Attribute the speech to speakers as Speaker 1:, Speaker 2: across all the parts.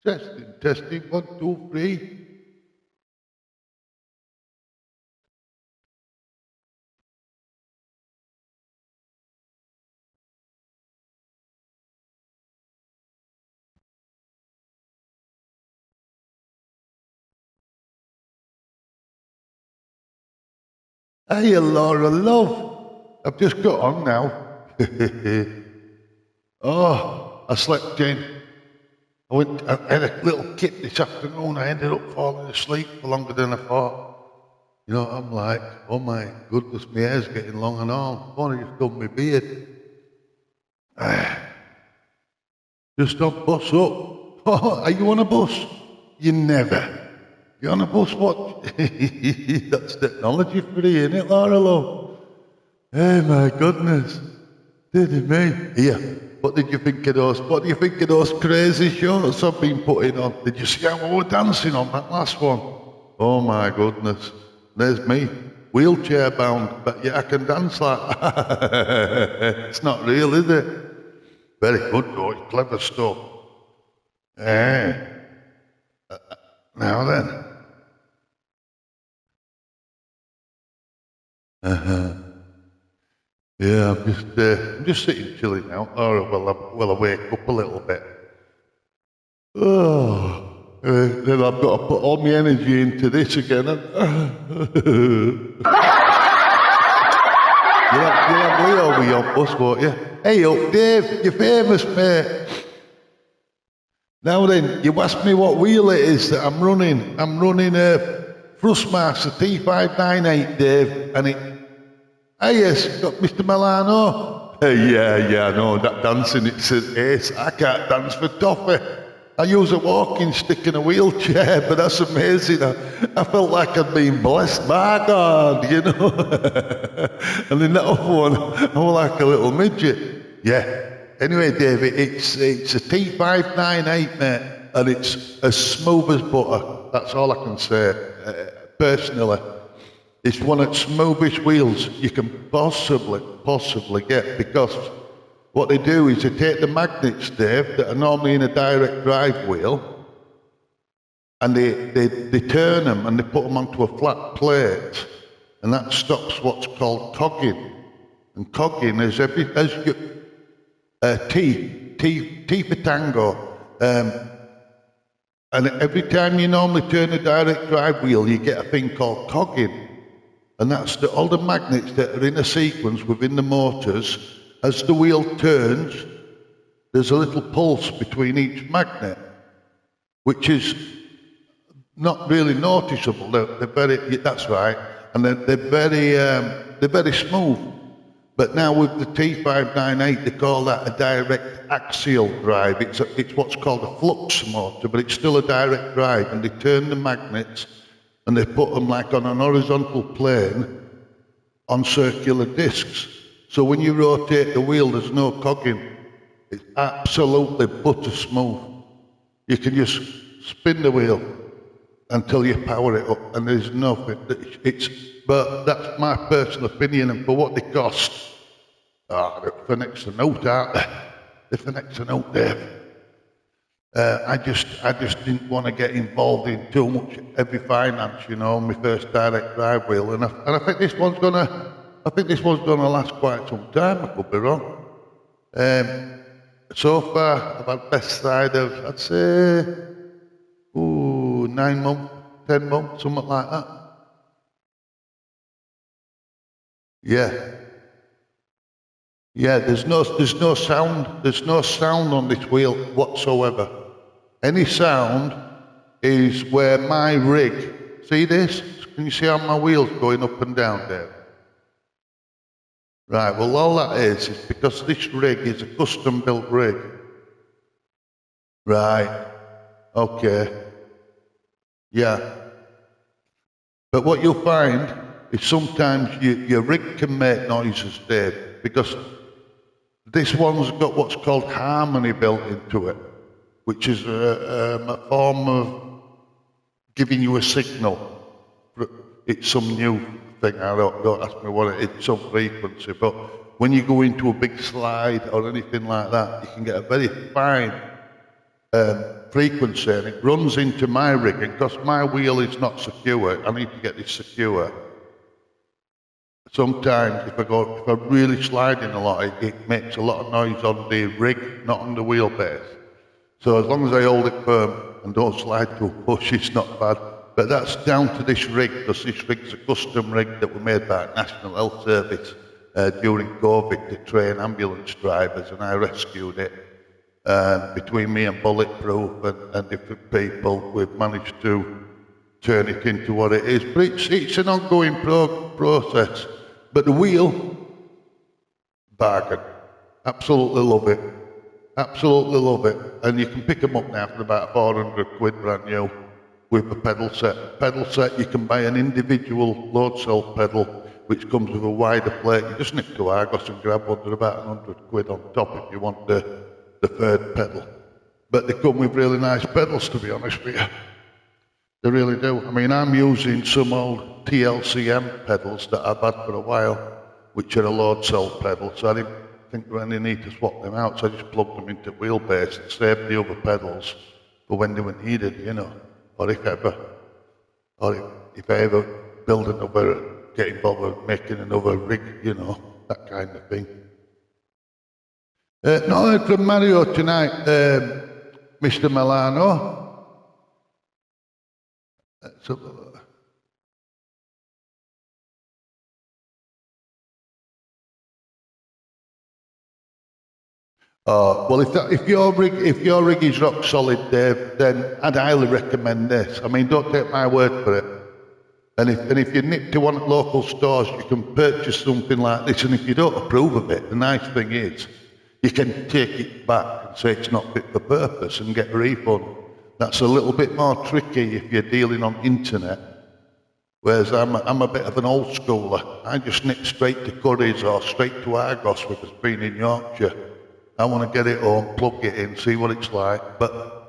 Speaker 1: Testing, testing, 1, 2, 3. Hey, Laura, love. I've just got on now. Oh, I slept in. I had a little kip this afternoon. I ended up falling asleep for longer than I thought. You know, I'm like, oh my goodness, my hair's getting long and all. I've only just done my beard. Just don't bus up. Oh, are you on a bus? You never. You on a bus? What? That's technology for you, isn't it, Laura, love? Hey, my goodness. Did me? Here. What did you think of those? What do you think of those crazy shorts I've been putting on? Did you see how we were dancing on that last one? Oh my goodness. There's me, wheelchair bound, but yeah, I can dance like it's not real, is it? Very good though, it's clever stuff. Eh. Now then. Yeah, I'm just sitting chilling now. Oh, well, I wake up a little bit. Oh, then I've got to put all my energy into this again. You'll have Leo with your bus, won't you? Hey up, Dave, you're famous, mate. Now then, you asked me what wheel it is that I'm running. I'm running a Thrustmaster T598, Dave, and it... Ah yes, got Mr. Milano. Yeah, I know, that dancing, it's an ace. I can't dance for toffee. I use a walking stick in a wheelchair, but that's amazing. I felt like I'd been blessed by God, you know. And in that other one, I was like a little midget. Yeah. Anyway, David, it's a T598, mate, and it's as smooth as butter. That's all I can say, personally. It's one of the smoothest wheels you can possibly get, because what they do is they take the magnets, Dave, that are normally in a direct drive wheel, and they turn them and they put them onto a flat plate, and that stops what's called cogging. And cogging is T for tango. And every time you normally turn a direct drive wheel, you get a thing called cogging. And that's all the magnets that are in a sequence within the motors. As the wheel turns, there's a little pulse between each magnet, which is not really noticeable. They're very, that's right, and they're very smooth. But now with the T598, they call that a direct axial drive. It's what's called a flux motor, but it's still a direct drive, and they turn the magnets and they put them like on an horizontal plane on circular discs. So when you rotate the wheel, there's no cogging. It's absolutely butter smooth. You can just spin the wheel until you power it up, and there's nothing. But that's my personal opinion, and for what they cost, they're for next to note, aren't they? They're for next to note, Dave. I just didn't want to get involved in too much heavy finance, you know, my first direct drive wheel, and I think this one's gonna last quite some time. I could be wrong. So far, I've had best side of, I'd say, 9 months, 10 months, something like that. Yeah, there's no sound on this wheel whatsoever. Any sound is where my rig, see this? Can you see how my wheel's going up and down there? Right, well all that is because this rig is a custom built rig. Right, okay, yeah. But what you'll find is sometimes your rig can make noises, Dave, because this one's got what's called harmony built into it, which is a form of giving you a signal. It's some new thing, don't ask me what it is, some frequency, but when you go into a big slide or anything like that, you can get a very fine frequency, and it runs into my rig, and because my wheel is not secure, I need to get this secure. Sometimes if I really sliding a lot, it makes a lot of noise on the rig, not on the wheelbase. So as long as I hold it firm and don't slide to a push, it's not bad. But that's down to this rig, because this rig's a custom rig that was made by National Health Service during COVID to train ambulance drivers, and I rescued it. Between me and Bulletproof and different people, we've managed to turn it into what it is. But it's an ongoing process. But the wheel, bargain. Absolutely love it. Absolutely love it. And you can pick them up now for about 400 quid brand new with a pedal set. Pedal set, you can buy an individual load cell pedal which comes with a wider plate. You just nip to Argos and grab one. They're about 100 quid on top if you want the third pedal. But they come with really nice pedals, to be honest with you. They really do. I mean, I'm using some old TLCM pedals that I've had for a while, which are a load cell pedal, so I didn't think there was any need to swap them out, so I just plugged them into wheelbase and saved the other pedals for when they were needed, you know, or if I ever build another, get involved with making another rig, you know, that kind of thing. Not heard from Mario tonight, Mr. Milano. Well, if your rig is rock solid, Dave, then I'd highly recommend this. I mean, don't take my word for it. And if you nip to one of the local stores, you can purchase something like this. And if you don't approve of it, the nice thing is, you can take it back and say it's not fit for purpose and get a refund. That's a little bit more tricky if you're dealing on internet. Whereas I'm a bit of an old schooler. I just nip straight to Curry's or straight to Argos with us being in Yorkshire. I want to get it home, plug it in, see what it's like. But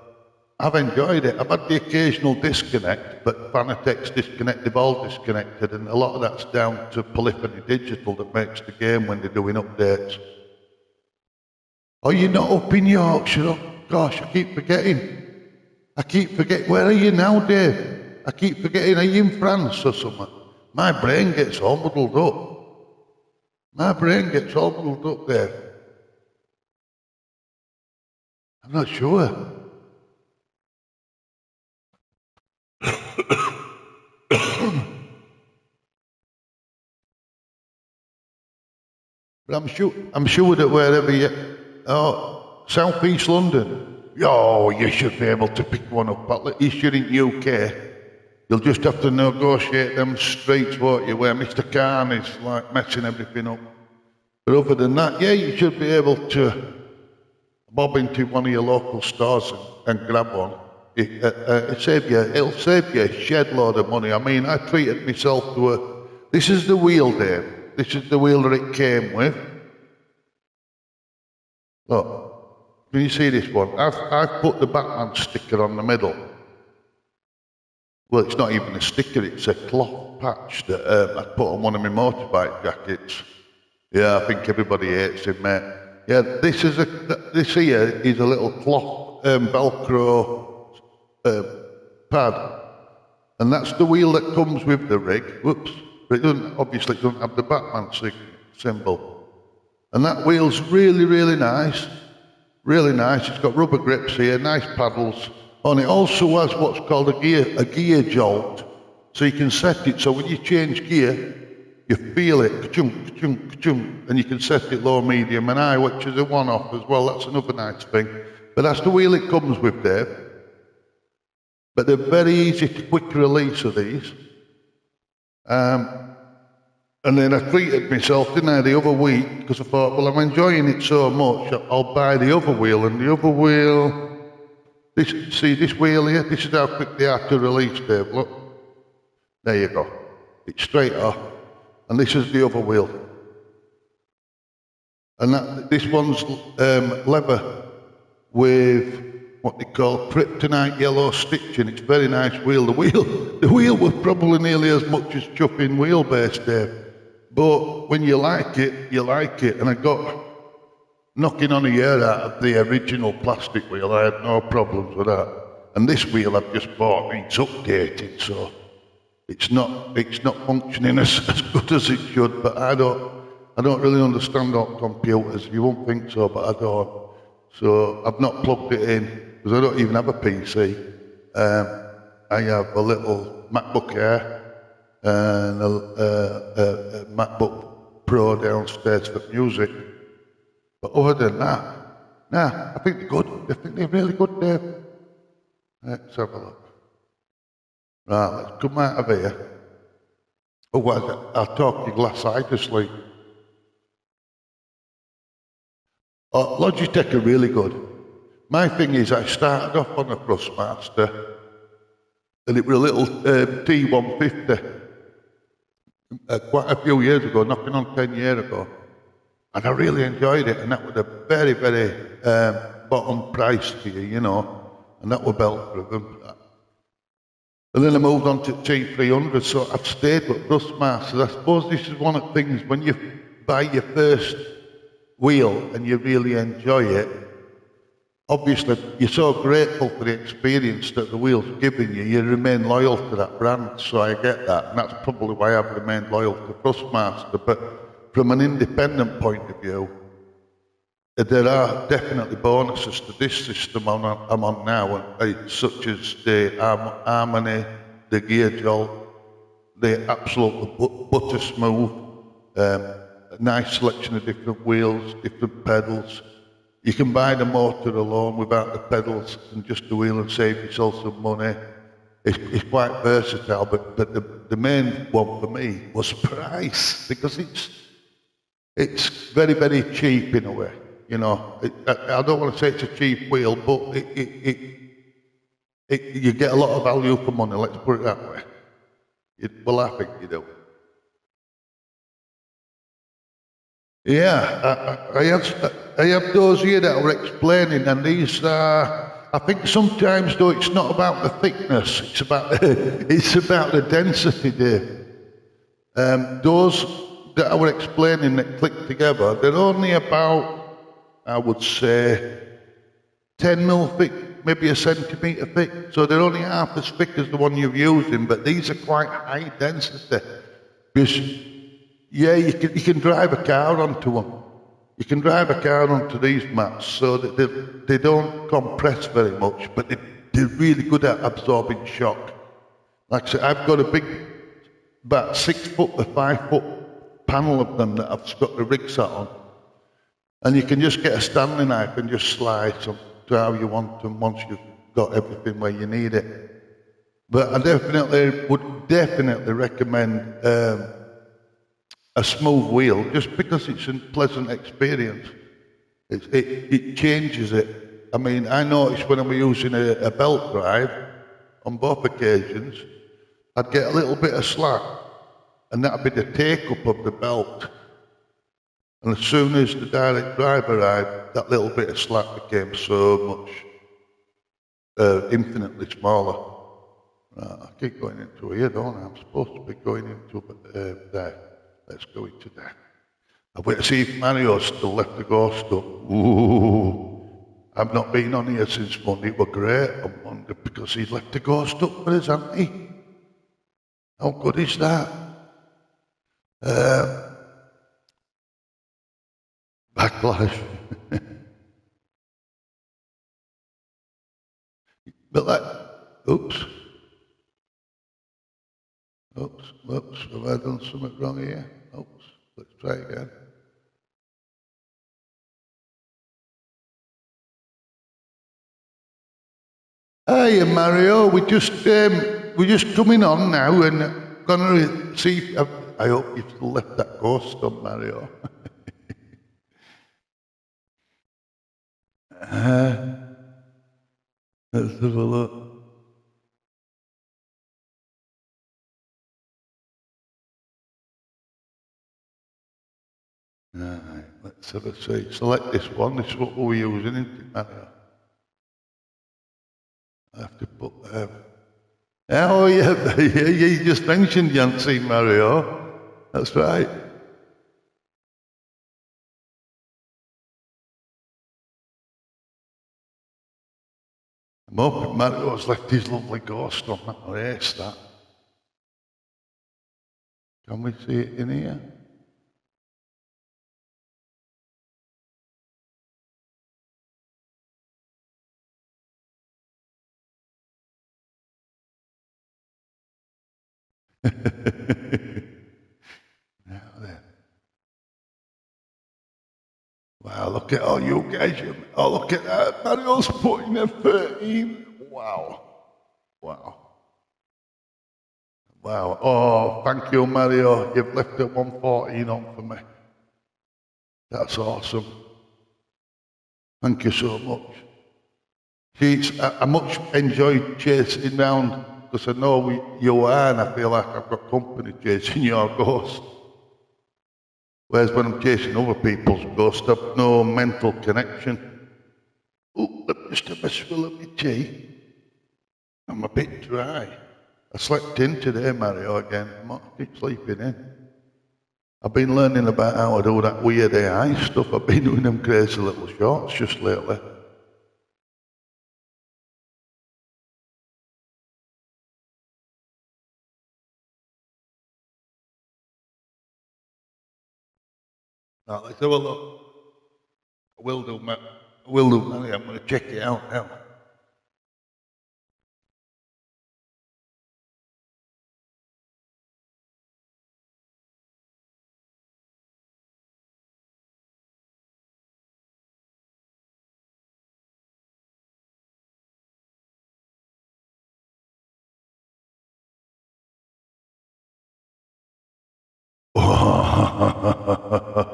Speaker 1: I've enjoyed it. I've had the occasional disconnect, but Fanatec's disconnect, they've all disconnected, and a lot of that's down to Polyphony Digital that makes the game when they're doing updates. Oh, you're not up in Yorkshire? Oh, gosh, I keep forgetting. Where are you now, Dave? I keep forgetting. Are you in France or something? My brain gets all muddled up. Dave. I'm not sure. But I'm sure that wherever you... Oh, South East London. Oh, you should be able to pick one up. At least you're in UK. You'll just have to negotiate them streets, won't you, where Mr. Khan is like messing everything up. But other than that, yeah, you should be able to bob into one of your local stores and grab one. It'll save you a shed load of money. I mean, I treated myself to a... This is the wheel, Dave. This is the wheel that it came with. Look. Can you see this one? I've put the Batman sticker on the middle. Well, it's not even a sticker, it's a cloth patch that I put on one of my motorbike jackets. Yeah, I think everybody hates him, mate. Yeah, this here is a little cloth Velcro pad. And that's the wheel that comes with the rig. Whoops. But obviously it doesn't have the Batman symbol. And that wheel's really, really nice. Really nice. It's got rubber grips here, nice paddles. And it also has what's called a gear jolt. So you can set it so when you change gear, you feel it, ka-chunk, ka-chunk, ka-chunk, and you can set it low, medium, and high, which is a one-off as well. That's another nice thing. But that's the wheel it comes with, Dave. But they're very easy to quick release of these. And then I treated myself, didn't I, the other week, because I thought, well, I'm enjoying it so much, I'll buy the other wheel. And the other wheel, this wheel here, this is how quick they are to release, Dave, look. There you go. It's straight off. And this is the other wheel. And this one's leather with what they call kryptonite yellow stitching. It's a very nice wheel. The wheel was probably nearly as much as chuffing wheelbase, Dave. But when you like it, you like it. And I got knocking on a year out of the original plastic wheel. I had no problems with that. And this wheel I've just bought, it's updated, so it's not functioning as good as it should. But I don't really understand on computers. You won't think so, but I don't. So I've not plugged it in because I don't even have a PC. I have a little MacBook Air and a MacBook Pro downstairs for music. But other than that, nah, I think they're good. I think they're really good, Dave. Let's have a look. Right, let's come out of here. Otherwise, I'll talk your glass eye to sleep. Oh, Logitech are really good. My thing is, I started off on a Thrustmaster, and it was a little T150 quite a few years ago, knocking on 10 years ago. And I really enjoyed it, and that was a very, very bottom price to you know, and that was belt driven. And then I moved on to T300, so I've stayed with Thrustmasters. I suppose this is one of the things when you buy your first wheel and you really enjoy it, obviously you're so grateful for the experience that the wheel's given you, you remain loyal to that brand, so I get that, and that's probably why I've remained loyal to Thrustmaster. But from an independent point of view, there are definitely bonuses to this system I'm on now, such as the harmony, the gear jolt, the absolute butter smooth, a nice selection of different wheels, different pedals. You can buy the motor alone without the pedals and just the wheel and save yourself some money. It's quite versatile, but the main one for me was price, because it's very, very cheap in a way. You know, I don't want to say it's a cheap wheel, but you get a lot of value for money, let's put it that way. Well, I think you do. Yeah, I have those here that are explaining, and these I think sometimes though it's not about the thickness, it's about the density, Dave. Those that I was explaining that click together, they're only about, I would say, 10 mil thick, maybe a centimetre thick, so they're only half as thick as the one you're using, but these are quite high density. Because, yeah, you can drive a car onto them. You can drive a car onto these mats, so that they don't compress very much, but they're really good at absorbing shock. Like I said, I've got a big, about 6 foot to 5 foot panel of them that I've got the rig set on. And you can just get a Stanley knife and just slice them to how you want them once you've got everything where you need it. But I would definitely recommend a smooth wheel, just because it's a pleasant experience. It changes it. I mean, I noticed when I was using a belt drive, on both occasions, I'd get a little bit of slack, and that'd be the take-up of the belt. And as soon as the direct drive arrived, that little bit of slack became so much infinitely smaller. I keep going into here, don't I? I'm supposed to be going into there. Let's go into there. I've waited to see if Mario's still left the ghost up. Ooh, I've not been on here since Monday. It was great on Monday because he's left the ghost up for us, hasn't he? How good is that? Backlash. But oops, have I done something wrong here? Oops, let's try again. Hey Mario, we're just coming on now and gonna see. I hope you've still left that ghost on, Mario. Let's have a look. Alright, let's have a see. Select this one. This is what we're using, isn't it, Mario? I have to put. Oh yeah, you just mentioned Yancy, Mario. That's right. I'm hoping Mario's left his lovely ghost on that race, that. Can we see it in here? Now then. Wow, look at all you guys. Oh, look at that. Mario's putting a 13. Wow. Wow. Wow. Oh, thank you, Mario. You've left a 114 on for me. That's awesome. Thank you so much. See, I much enjoy chasing round because I know you are, and I feel like I've got company chasing your ghost. Whereas when I'm chasing other people's ghosts, I've no mental connection. Oh, let me just have a swill of my tea. I'm a bit dry. I slept in today, Mario, again. I'm not keep sleeping in. I've been learning about how to do that weird AI stuff. I've been doing them crazy little shorts just lately. Now, let's have a look. I will do, Mario. I'm going to check it out now.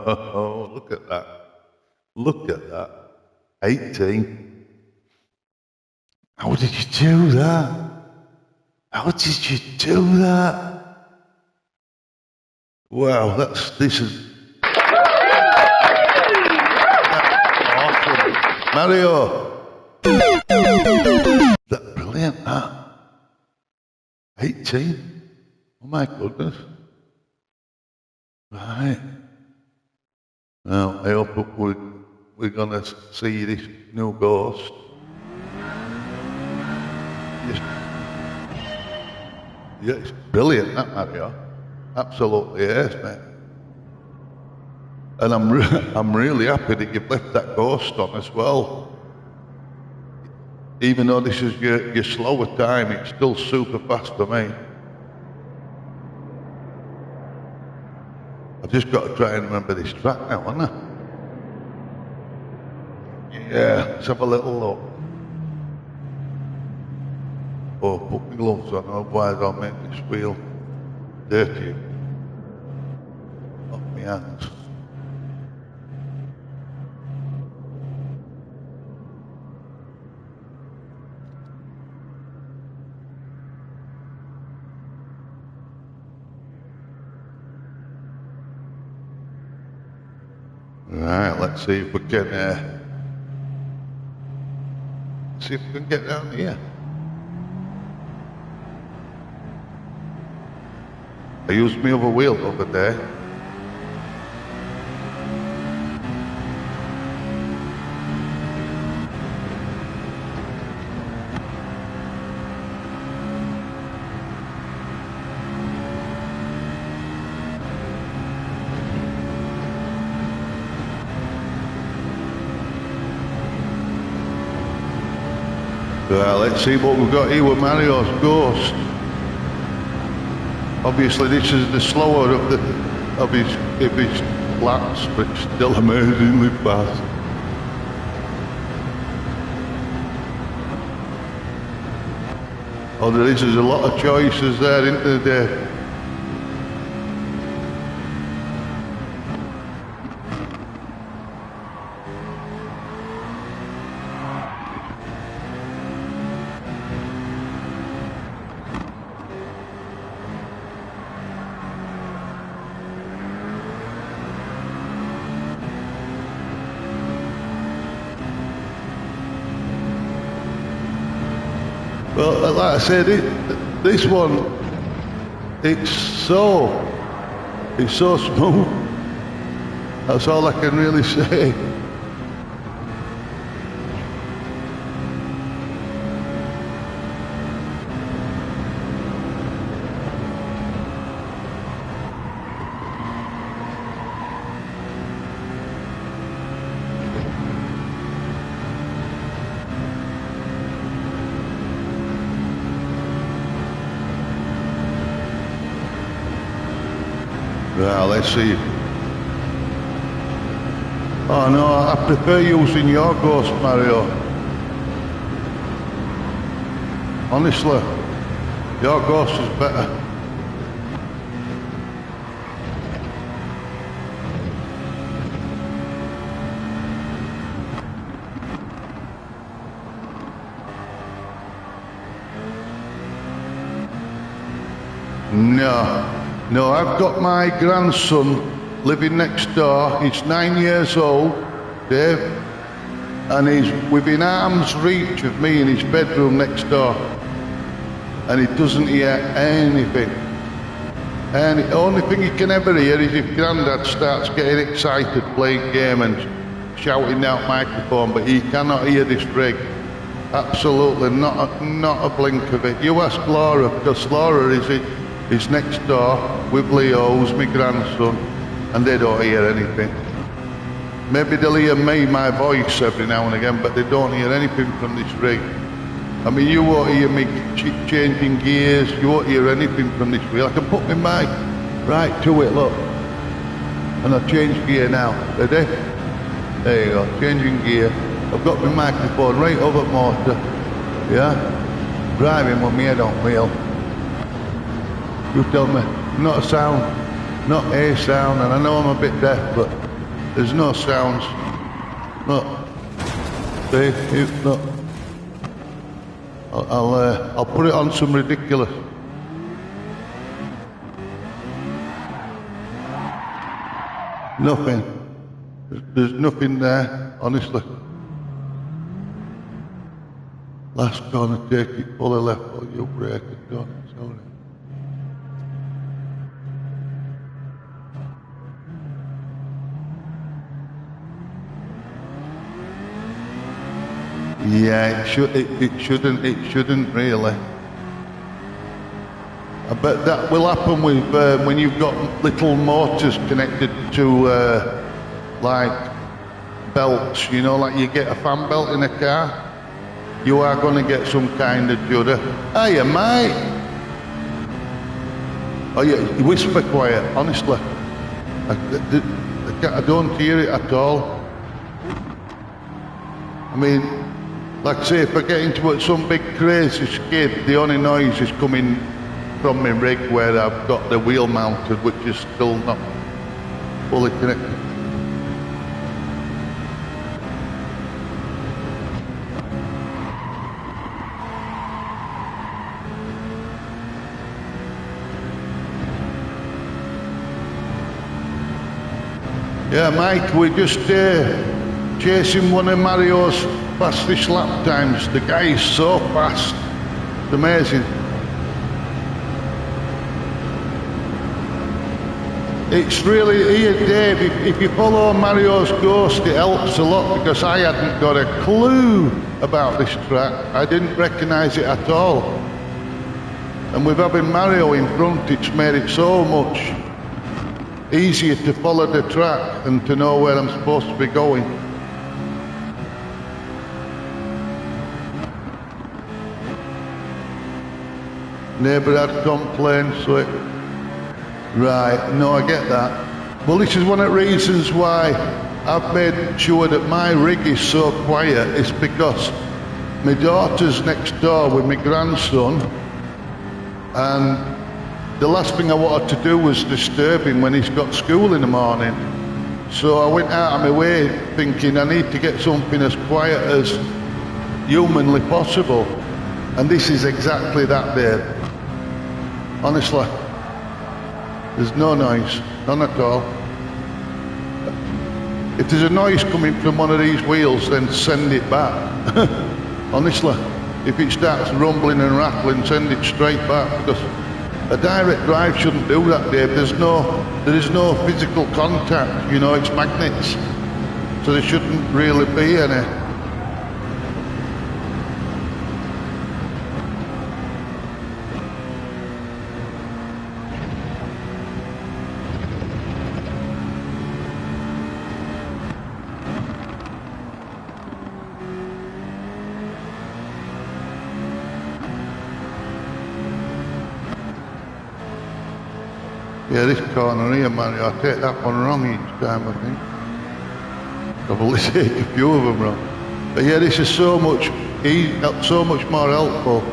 Speaker 1: Oh, look at that. Look at that. 18. How did you do that? How did you do that? Wow, this is awesome. Mario! That's brilliant, that. 18? Oh my goodness. Right. Well, I hope we're going to see this new ghost. Yeah, it's brilliant, that Mario. Absolutely is, mate. And I'm really happy that you've left that ghost on as well. Even though this is your slower time, it's still super fast for me. I've just got to try and remember this track now, haven't I? Yeah, let's have a little look. Oh, put my gloves on, otherwise I'll make this wheel dirty. Off my hands. Right, let's see if we can get down here. I used my other wheel over there. Well, let's see what we've got here with Mario's ghost. Obviously, this is the slower of his laps, but it's still amazingly fast. Oh, there is a lot of choices there, isn't there? Well, like I said, this one, it's so smooth. That's all I can really say. Right, let's see. Oh no, I prefer using your Ghost, Mario. Honestly, your Ghost is better. No, I've got my grandson living next door. He's 9 years old, Dave, and he's within arm's reach of me in his bedroom next door, and he doesn't hear anything. And the only thing he can ever hear is if Grandad starts getting excited playing game and shouting out microphone, but he cannot hear this rig. Absolutely not a blink of it. You ask Laura, because Laura is next door with Leo, who's my grandson, and they don't hear anything. Maybe they'll hear me, my voice every now and again, but they don't hear anything from this rig. I mean, you won't hear me changing gears, you won't hear anything from this wheel. I can put my mic right to it, look. And I'll change gear now. Ready? There you go, changing gear. I've got my microphone right over the motor. Yeah? Driving with my head on wheel. You tell me, not a sound, not a sound, and I know I'm a bit deaf, but there's no sounds. Look, see, look. I'll put it on some ridiculous. Nothing. There's nothing there, honestly. Last corner, take it fully left, or you brake it, don't it, sorry. Yeah, it shouldn't really. I bet that will happen with when you've got little motors connected to like belts, you know, like you get a fan belt in a car. You are going to get some kind of judder. Hiya, mate. Oh yeah, you whisper quiet, honestly. I don't hear it at all. I mean, like I say, if I get into some big crazy skid, the only noise is coming from my rig where I've got the wheel mounted, which is still not fully connected. Yeah, Mike, we're just chasing one of Mario's fastest lap times. The guy is so fast. It's amazing. It's really, here Dave, if you follow Mario's Ghost, it helps a lot, because I hadn't got a clue about this track. I didn't recognise it at all. And with having Mario in front, it's made it so much easier to follow the track and to know where I'm supposed to be going. Neighbour had complaints, so right, no, I get that. Well, this is one of the reasons why I've made sure that my rig is so quiet. It's because my daughter's next door with my grandson, and the last thing I wanted to do was disturb him when he's got school in the morning. So I went out of my way thinking I need to get something as quiet as humanly possible. And this is exactly that, Dave. Honestly, there's no noise, none at all. If there's a noise coming from one of these wheels, then send it back. Honestly, if it starts rumbling and rattling, send it straight back, because a direct drive shouldn't do that, Dave. There is no physical contact, you know, it's magnets. So there shouldn't really be any. Yeah, this corner here, Mario, I take that one wrong each time, I think. I've only taken a few of them wrong. But yeah, this is so much more helpful.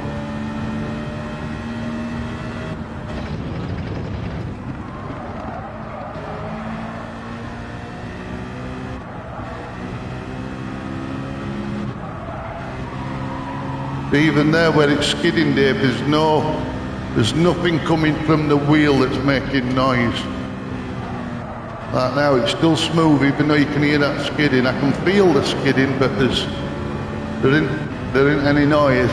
Speaker 1: Even there where it's skidding, Dave, there's nothing coming from the wheel that's making noise. Like now, it's still smooth, even though you can hear that skidding. I can feel the skidding, but there isn't any noise.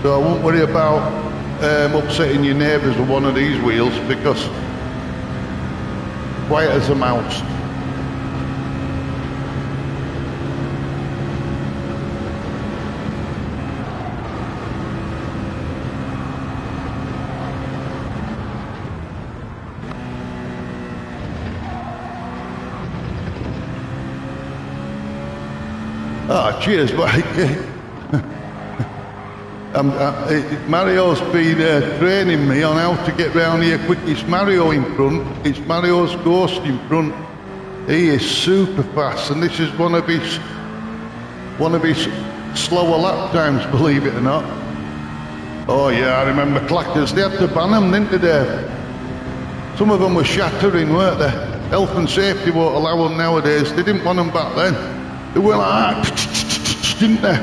Speaker 1: So I won't worry about upsetting your neighbours with one of these wheels, because quiet as a mouse. Oh, cheers, Mike. Mario's been training me on how to get round here quick. It's Mario in front. It's Mario's Ghost in front. He is super fast, and this is one of his slower lap times, believe it or not. Oh yeah, I remember clackers. They had to ban them, didn't they? Some of them were shattering, weren't they? Health and safety won't allow them nowadays. They didn't want them back then. They were like that, didn't they?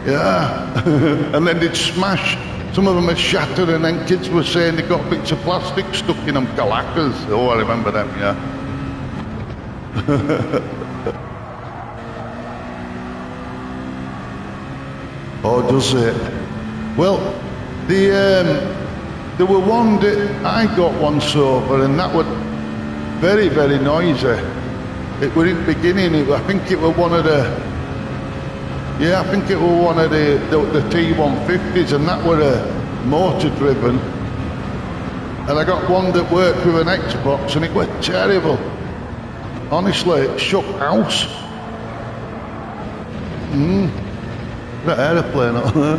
Speaker 1: Yeah. And then they'd smash. Some of them had shattered, and then kids were saying they got bits of plastic stuck in them, calackers. Oh, I remember them, yeah. Oh, does it? Well, there were one that I got once over, and that was very, very noisy. It was in the beginning. I think it was one of the T150s, and that were motor driven. And I got one that worked with an Xbox, and it was terrible. Honestly, it shook house. That aeroplane on there.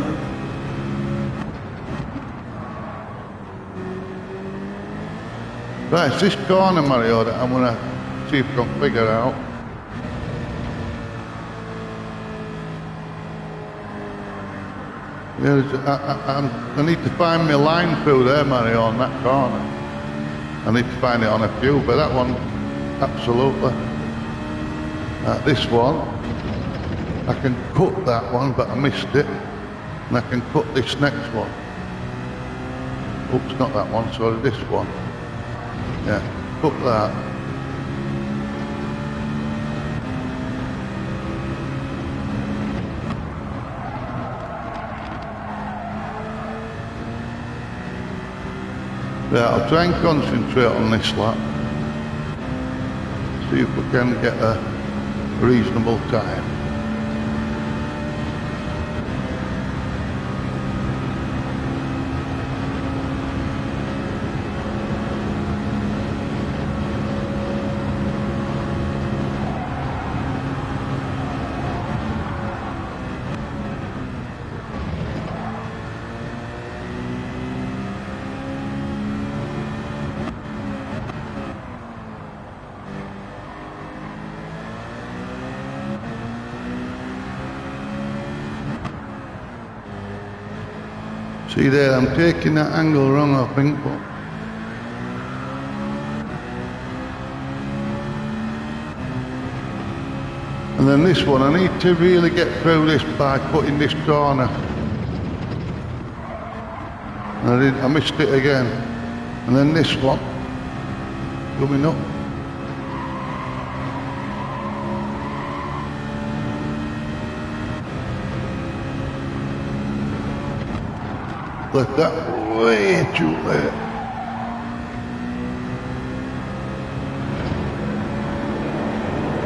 Speaker 1: Right, it's this corner, Mario, that I'm gonna see if I can figure out. Yeah, I need to find my line through there, Mario, on that corner. I need to find it on a few, but that one, absolutely. This one, I can cut that one, but I missed it. And I can cut this next one. Oops, not that one, sorry, this one. Yeah, cut that. Yeah, I'll try and concentrate on this lap. See if we can get a reasonable time. See there, I'm taking that angle wrong, I think, but... And then this one, I need to really get through this by cutting this corner. And I missed it again. And then this one, coming up. Left that way too late.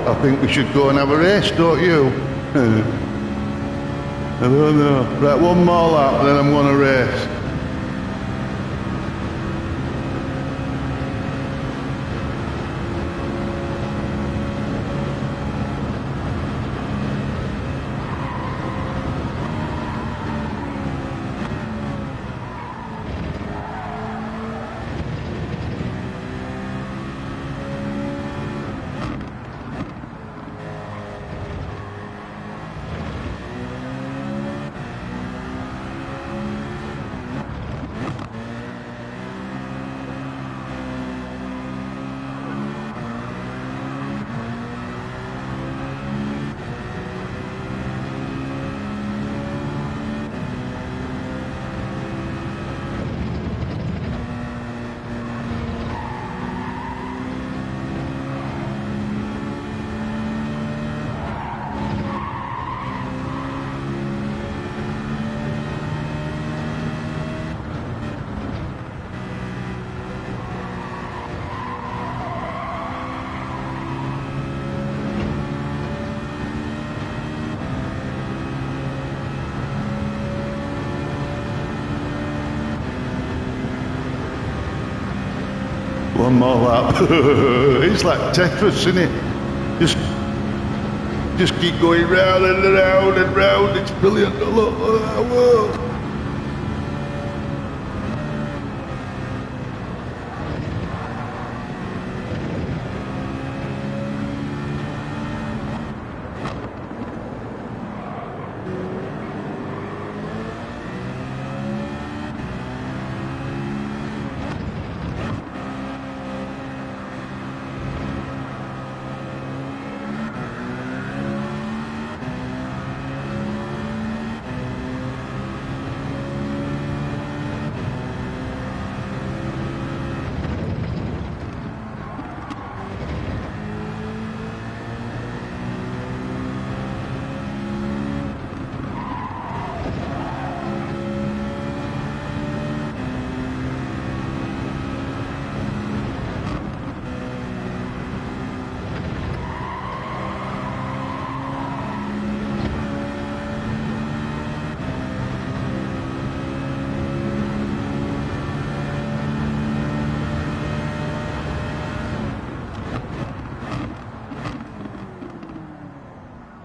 Speaker 1: I think we should go and have a race, don't you? I don't know. Right, one more lap and then I'm going to race. One more lap. It's like Tetris, isn't it? Just keep going round and round and round. It's brilliant. Look, whoa.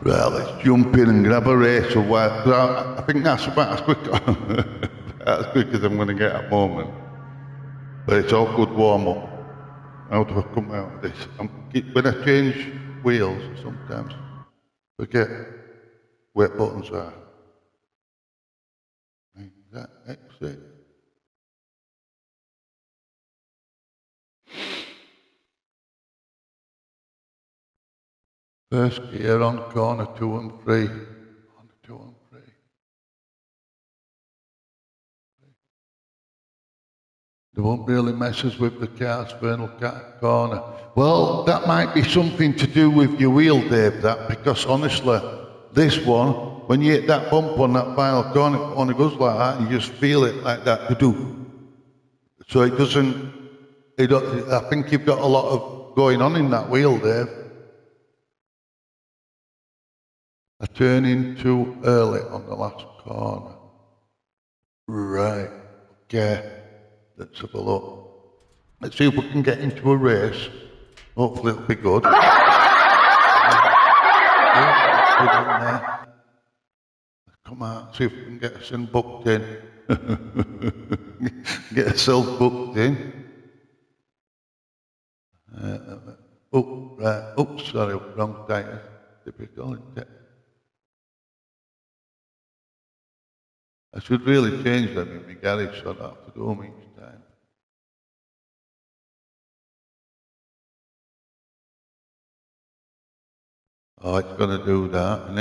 Speaker 1: Well, let's jump in and grab a race or what. I think that's about as quick, as quick as I'm going to get at the moment. But it's all good warm-up. How do I come out of this? When I change wheels, sometimes forget where buttons are. Is that exit? First gear on corner 2 and 3. On 2 and 3. They won't really mess us with the car's vernal corner. Well, that might be something to do with your wheel, Dave, that, because honestly, this one, when you hit that bump on that final corner, it only goes like that, you just feel it like that. So it doesn't, I think you've got a lot of going on in that wheel, Dave. I turn in too early on the last corner. Right, okay. Let's have a look. Let's see if we can get into a race. Hopefully it'll be good. Come on, see if we can get us in booked in. Get ourselves booked in. Right. Oops, sorry, wrong tire. Typical, isn't it? I should really change them in my garage so I don't have to do them each time. Oh, it's going to do that, isn't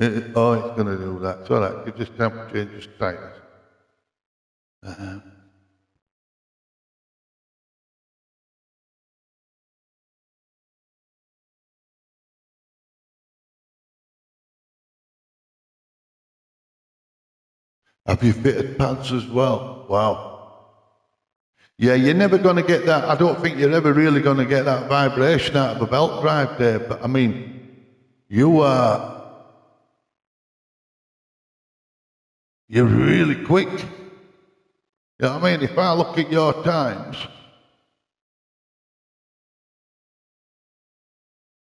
Speaker 1: it? Oh, it's going to do that. It's all right. You just have to change the tires. Have you fitted pads as well? Wow. Yeah, you're never going to get that. I don't think you're ever really going to get that vibration out of a belt drive there. But I mean, you're really quick. You know what I mean? If I look at your times,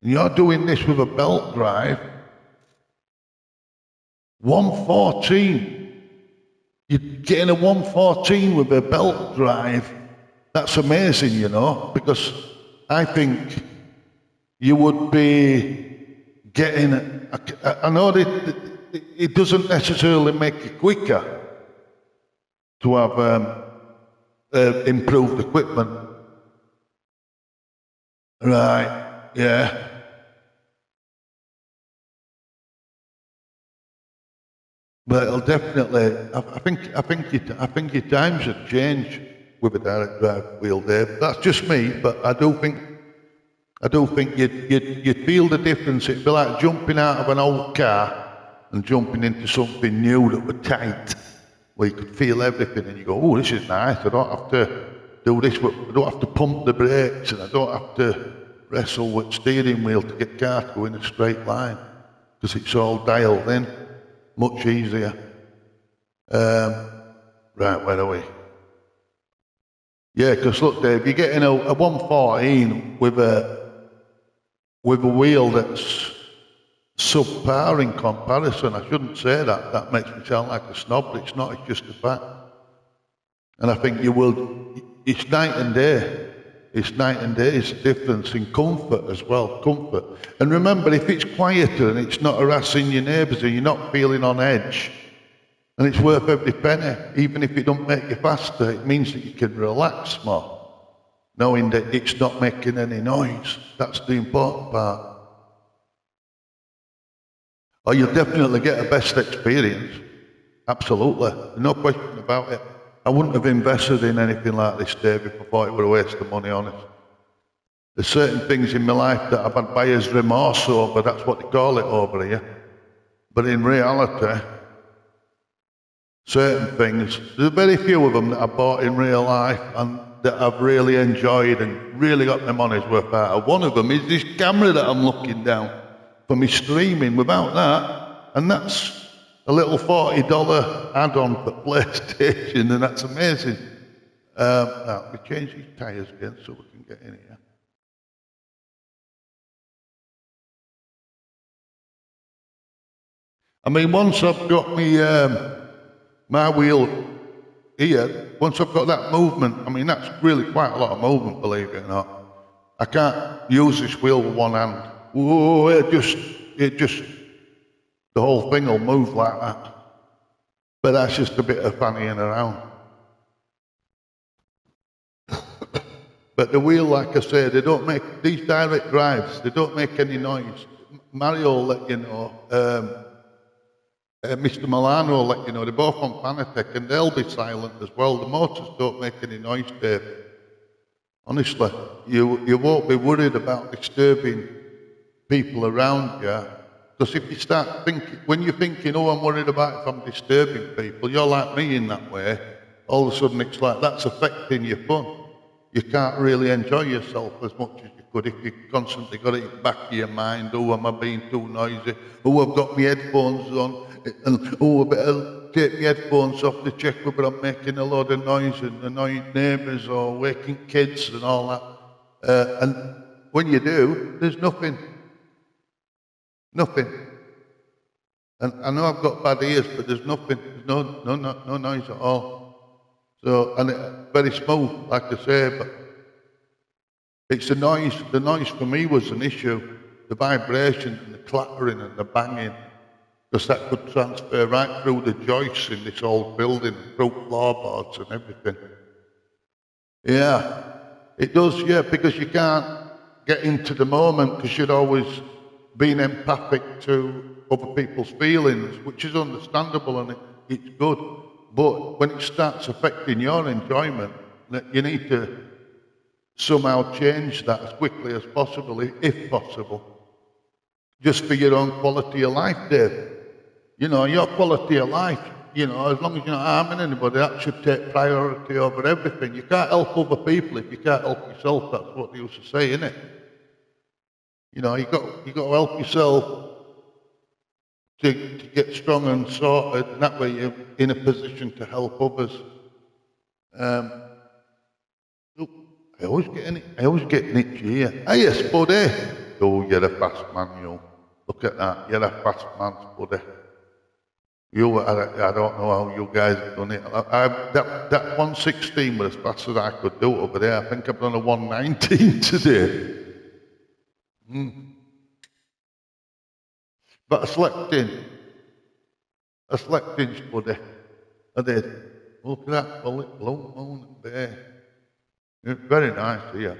Speaker 1: and you're doing this with a belt drive, 114. You're getting a 114 with a belt drive. That's amazing, you know, because I think you would be getting, I know that it doesn't necessarily make you quicker to have improved equipment. Right, yeah. But it'll definitely, I think your times have changed with a direct drive wheel, Dave. That's just me, but I do think you'd feel the difference. It'd be like jumping out of an old car and jumping into something new that were tight, where you could feel everything, and you go, "Oh, this is nice. I don't have to do this. I don't have to pump the brakes, and I don't have to wrestle with steering wheel to get car to go in a straight line because it's all dialed in." Much easier. Right, where are we? Yeah, because look, Dave, you're getting a 114 with a wheel that's subpar in comparison. I shouldn't say that. That makes me sound like a snob, but it's not. It's just a fact. And I think you will. It's night and day. It's night and day. It's a difference in comfort as well. Comfort. And remember, if it's quieter and it's not harassing your neighbours and you're not feeling on edge, and it's worth every penny, even if it don't make you faster, it means that you can relax more, knowing that it's not making any noise. That's the important part. Or you'll definitely get a best experience. Absolutely. No question about it. I wouldn't have invested in anything like this, Dave, if I thought it were a waste of money, honest. There's certain things in my life that I've had buyer's remorse over, that's what they call it over here. But in reality, certain things, there's very few of them that I bought in real life and that I've really enjoyed and really got my money's worth out of. One of them is this camera that I'm looking down for me streaming. Without that, and that's a little $40 add-on for PlayStation, and that's amazing. Now, we change these tyres again so we can get in here. I mean, once I've got my wheel here, once I've got that movement, I mean, that's really quite a lot of movement, believe it or not. I can't use this wheel with one hand. Whoa, it just, the whole thing will move like that. But that's just a bit of fannying around. But the wheel, like I say, they don't make, these direct drives, they don't make any noise. Mario will let you know, Mr. Milano will let you know, they're both on Fanatec and they'll be silent as well. The motors don't make any noise, Dave. Honestly, you won't be worried about disturbing people around you. Because if you start thinking, when you're thinking, oh, I'm worried about if I'm disturbing people, you're like me in that way, all of a sudden it's like that's affecting your fun. You can't really enjoy yourself as much as you could if you constantly got it in the back of your mind, oh, am I being too noisy? Oh, I've got my headphones on, and oh, I better take my headphones off to check whether I'm making a lot of noise and annoying neighbours or waking kids and all that. And when you do, there's nothing. Nothing. And I know I've got bad ears, but there's nothing. There's no noise at all. So, and very smooth, like I say, but it's the noise. The noise for me was an issue. The vibration and the clattering and the banging, because that could transfer right through the joists in this old building, through floorboards and everything. Yeah, it does, yeah, because you can't get into the moment because you're always being empathic to other people's feelings, which is understandable and it's good. But when it starts affecting your enjoyment, you need to somehow change that as quickly as possible, if possible. Just for your own quality of life, Dave. You know, your quality of life, you know, as long as you're not harming anybody, that should take priority over everything. You can't help other people if you can't help yourself. That's what they used to say, innit? You know, you got to help yourself to get strong and sorted, and that way you're in a position to help others. Look, I always get an itch here. Ah, yes, buddy. Oh, you're a fast man, you. Look at that. You're a fast man, buddy. I don't know how you guys have done it. That 116 was as fast as I could do over there. I think I've done a 119 today. But I slept in, buddy. I did. Look at that blue moon there. It's very nice here.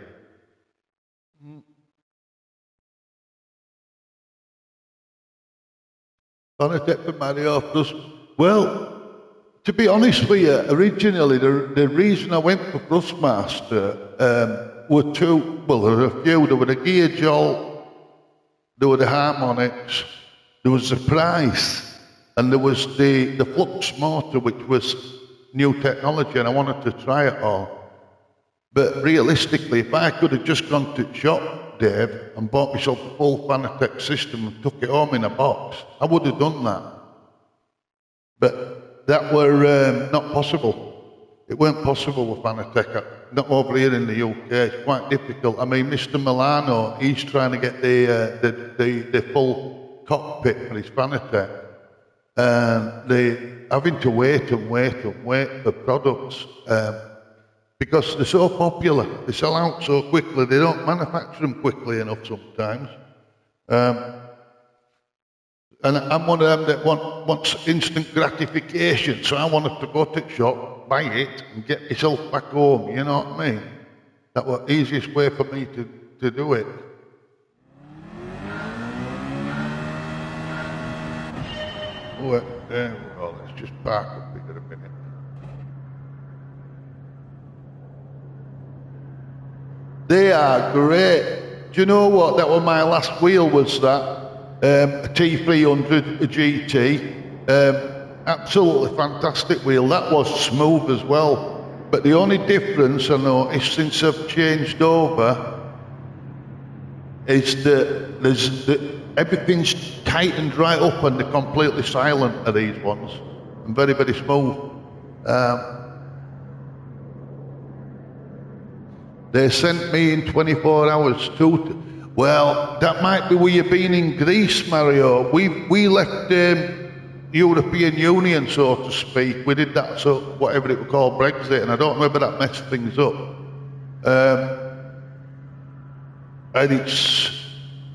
Speaker 1: Fanatec for Mario Plus. Well, to be honest with you, originally the reason I went for Thrustmaster were two, well, there were a few. There were the gear jolt, there were the harmonics, there was the price, and there was the flux motor, which was new technology, and I wanted to try it all. But realistically, if I could have just gone to the shop, Dave, and bought myself a full Fanatec system and took it home in a box, I would have done that. But that were not possible. It weren't possible with Fanatec. Not over here in the UK. It's quite difficult. I mean, Mr. Milano, he's trying to get the full cockpit for his Fanatec, and they having to wait and wait and wait for products because they're so popular. They sell out so quickly. They don't manufacture them quickly enough sometimes. And I'm one of them that wants instant gratification, so I wanted to go to the shop, buy it, and get myself back home, you know what I mean? That was the easiest way for me to do it. Oh, there we go, let's just park up here a minute. They are great. Do you know what? That was my last wheel, was that. A T300 GT, absolutely fantastic wheel. That was smooth as well. But the only difference I noticed since I've changed over is that everything's tightened right up and they're completely silent are these ones, and very, very smooth. They sent me in 24 hours to. Well, that might be where you've been in Greece, Mario. We left European Union, so to speak. We did that, so whatever it was called, Brexit, and I don't remember that messed things up. And it's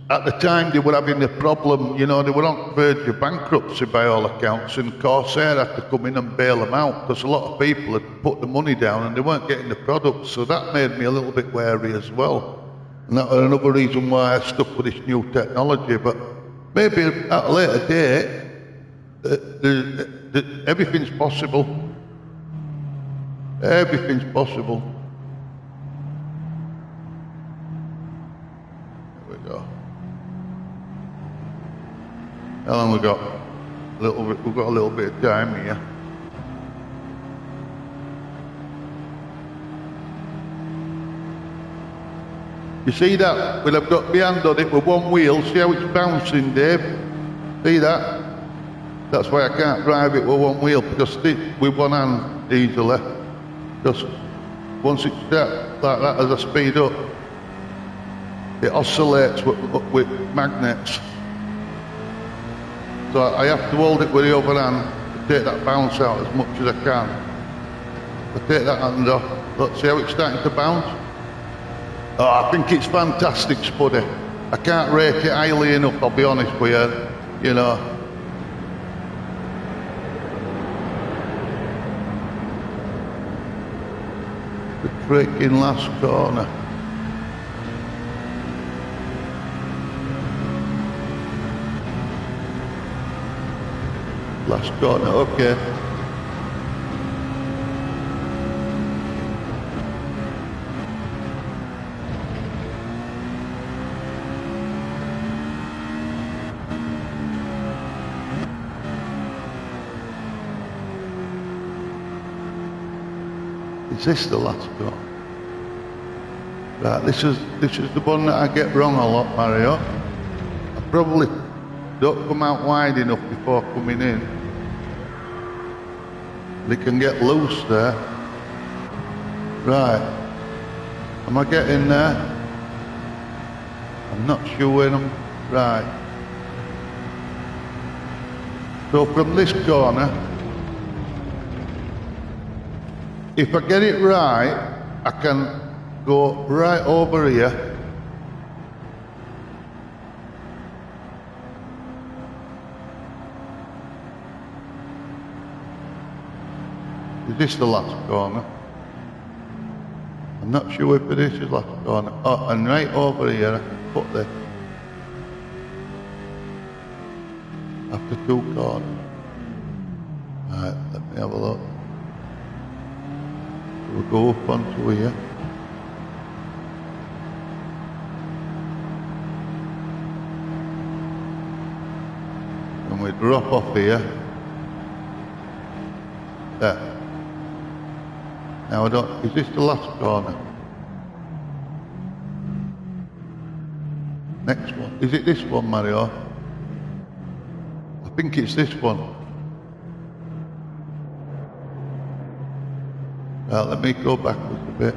Speaker 1: at the time they were having a problem. You know, they were on the verge of bankruptcy by all accounts, and Corsair had to come in and bail them out because a lot of people had put the money down and they weren't getting the products. So that made me a little bit wary as well. And that was another reason why I stuck with this new technology. But maybe at a later date, everything's possible. Everything's possible. There we go. How long we got? We've got a little bit of time here. You see that? When I've got my hand on it with one wheel, see how it's bouncing, Dave? See that? That's why I can't drive it with one wheel, because with one hand easily. Because once it's that, like that, as I speed up, it oscillates with magnets. So I have to hold it with the other hand to take that bounce out as much as I can. I take that hand off. Look, see how it's starting to bounce? Oh, I think it's fantastic, Spuddy. I can't rate it highly enough, I'll be honest with you, you know. The freaking last corner. Last corner, okay. Is this the last one? Right, this is the one that I get wrong a lot, Mario. I probably don't come out wide enough before coming in. They can get loose there. Right. Am I getting there? I'm not sure when I'm... Right. So from this corner, if I get it right, I can go right over here. Is this the last corner? I'm not sure if it is the last corner. Oh, and right over here, I can put this. After two corners. Right, let me have a look. We'll go up onto here. And we drop off here. There. Now I don't, is this the last corner? Next one. Is it this one, Mario? I think it's this one. Right, let me go backwards a bit.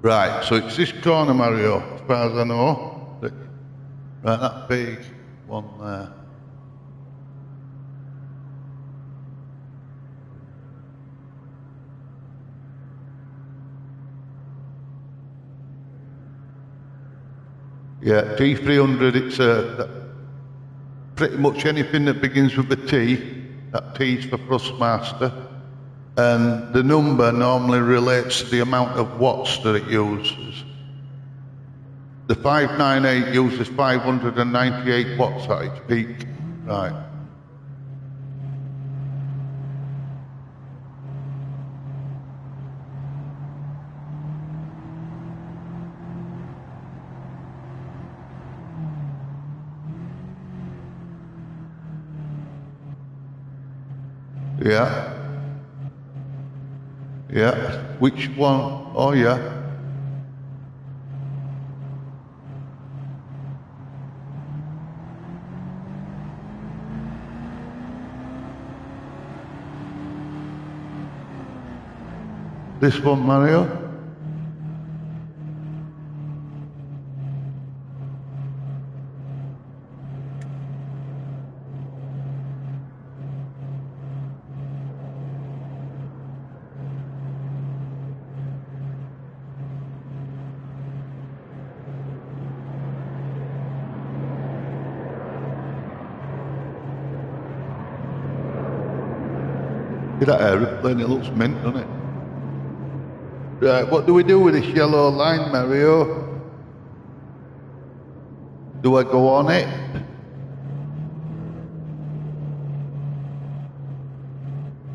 Speaker 1: Right, so it's this corner, Mario, as far as I know. Right, that big one there. Yeah, T300, it's pretty much anything that begins with a T, that T's for Thrustmaster, and the number normally relates to the amount of watts that it uses. The 598 uses 598 watts at its peak. Right. Yeah. Yeah. Which one? Oh, yeah. This one, Mario? Look at that aeroplane, it looks mint, doesn't it? Right, what do we do with this yellow line, Mario? Do I go on it?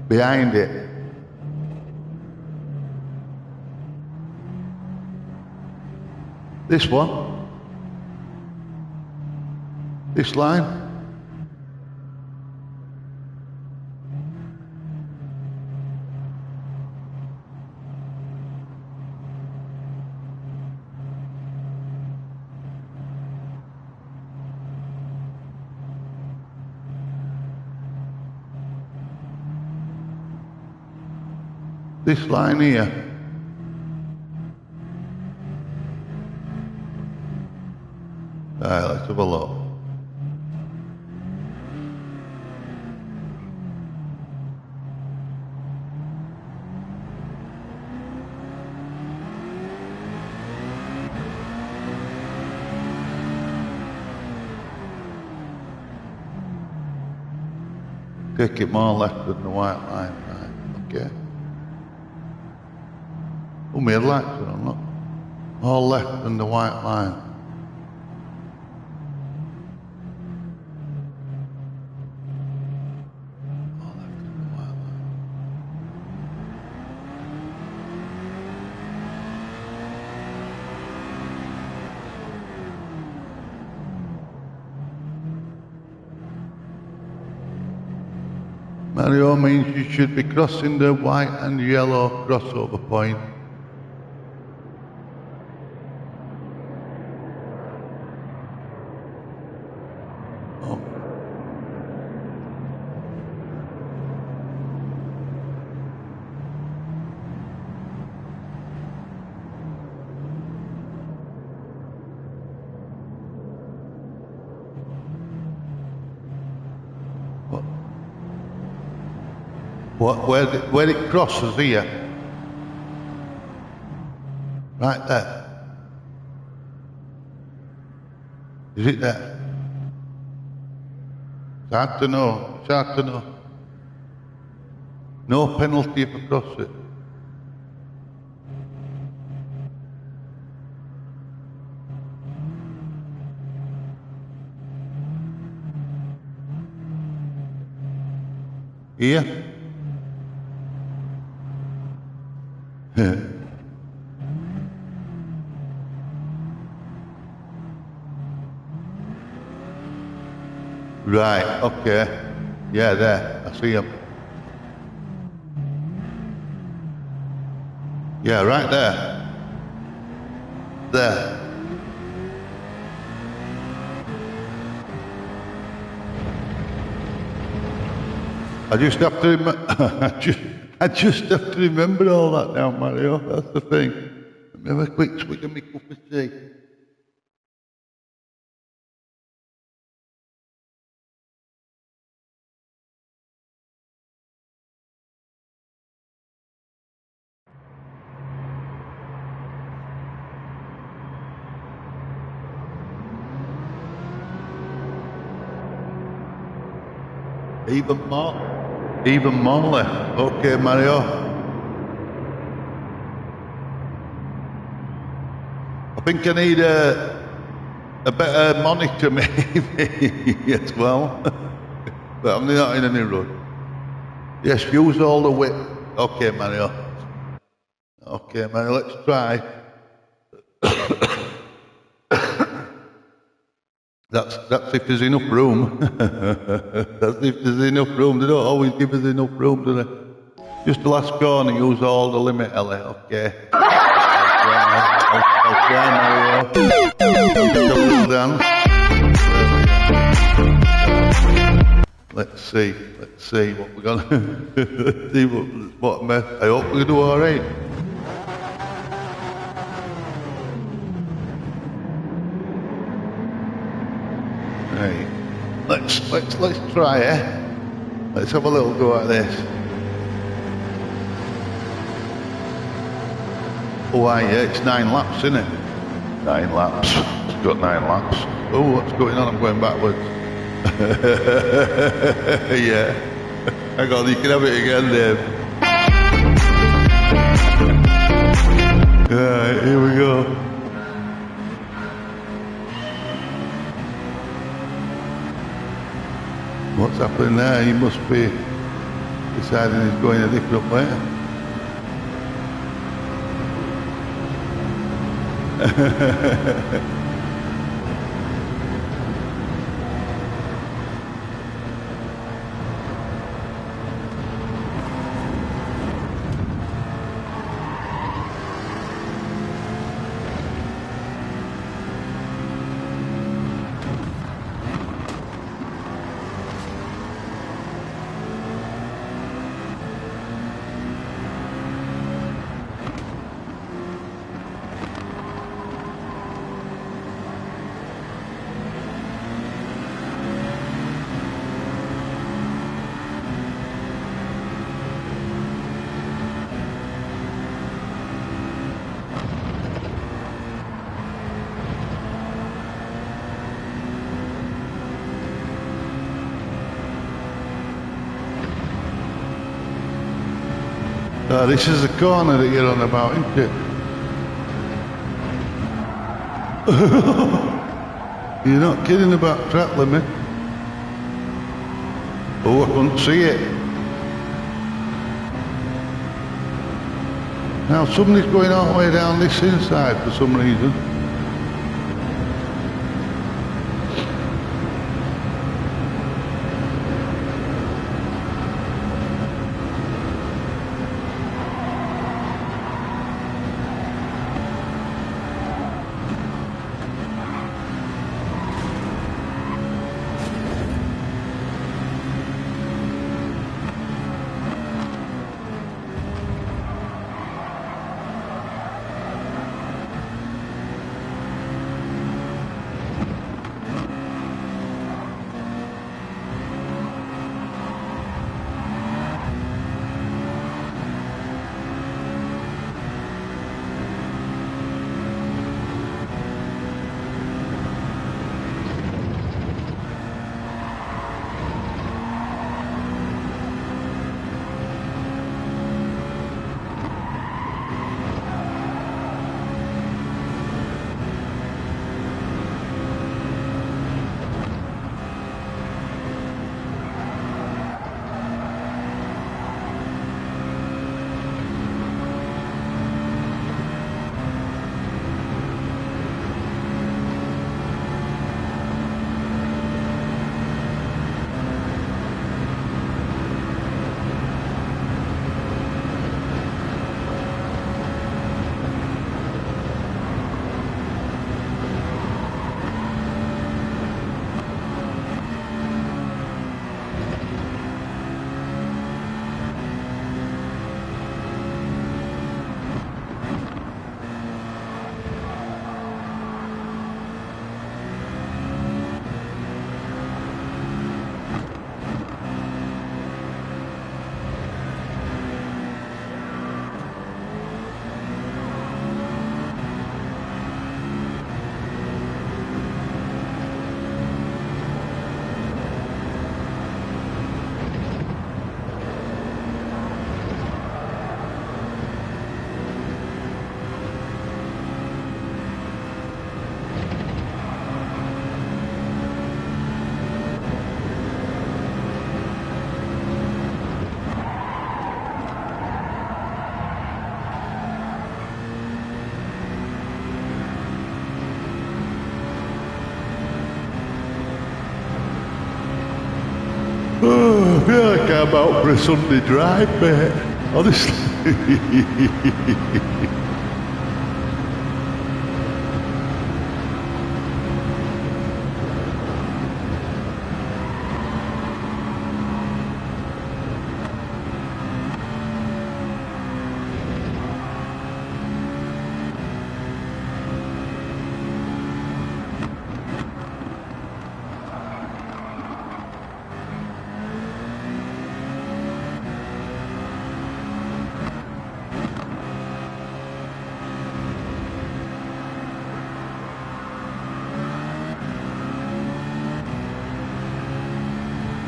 Speaker 1: Behind it? This one? This line? This line here. Right, let's have a look. Take it more left than the white line, right, okay. Oh, my lights are on, look. More left than the white line. More left than the white line. Mario means you should be crossing the white and yellow crossover point. Where it crosses here. Right there. Is it there? It's hard to know. It's hard to know. No penalty if I cross it. Here? Right, okay. Yeah, there. I see him. Yeah, right there. There. I just have to I just have to remember all that now, Mario. That's the thing. Let me have a quick swig of my cup of tea. Even more? Even more left. Okay, Mario. I think I need a better monitor maybe as well. But I'm not in any rush. Yes, use all the width. Okay, Mario. Okay, Mario, let's try. That's if there's enough room. That's if there's enough room. They don't always give us enough room, do they? Just the last corner, use all the limit, Ellie. Okay. I'll try, Mario. I'll get a little dance. Let's see what we're gonna see what mess. I hope we do all right. Right. Let's try it. Let's have a little go at this. Oh, yeah, it's 9 laps, isn't it? 9 laps. It's got 9 laps. Oh, what's going on? I'm going backwards. Yeah. Hang on, you can have it again, Dave. Alright, here we go. What's happening there? He must be deciding he's going a different way. This is the corner that you're on about, isn't it? You're not kidding about track limit. Oh, I couldn't see it. Now somebody's going all the way down this inside for some reason. I'm out for a Sunday drive, mate. Honestly.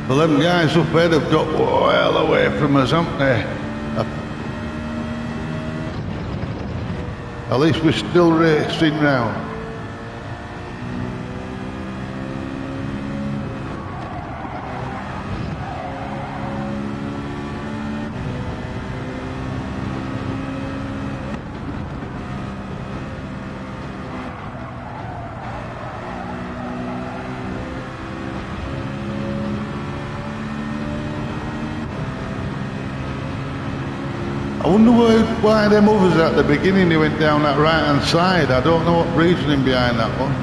Speaker 1: Well, them guys up there have got well away from us, haven't they? At least we're still racing round. I wonder why them others at the beginning they went down that right hand side. I don't know what reasoning behind that one.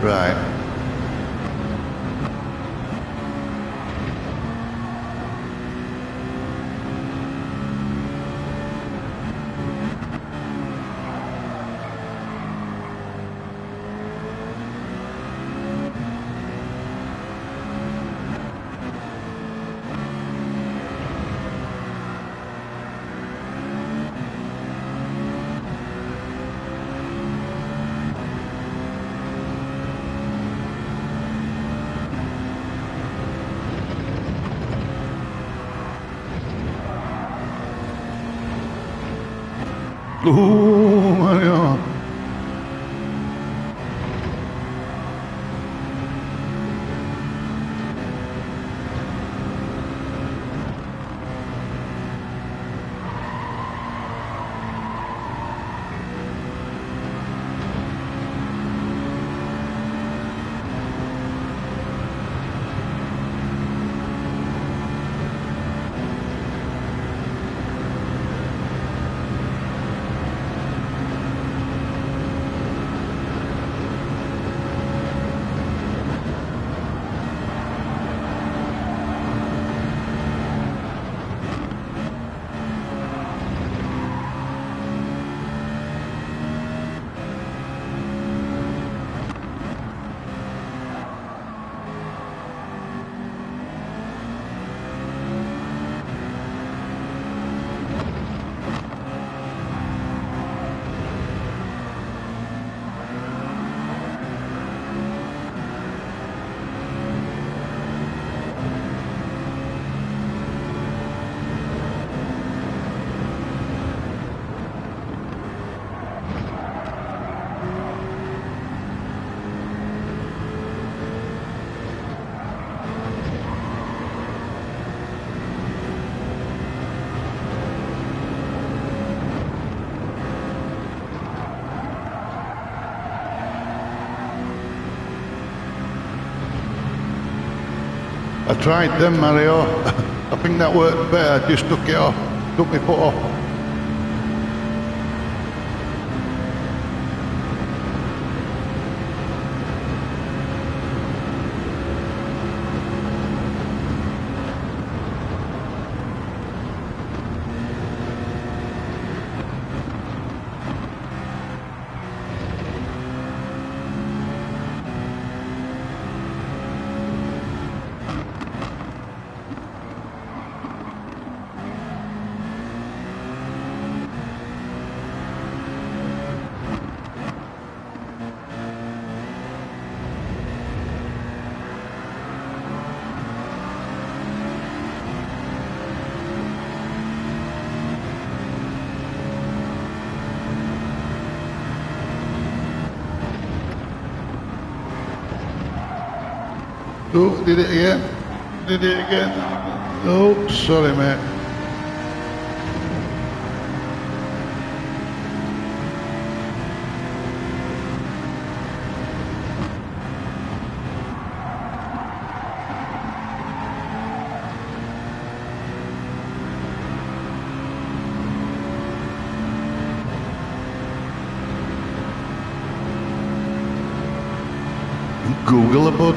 Speaker 1: Right. Oh, Mario. I tried them, Mario. I think that worked better. I just took it off, took my foot off. Oh, did it again? Did it again? Oh, sorry, mate. Google a bud.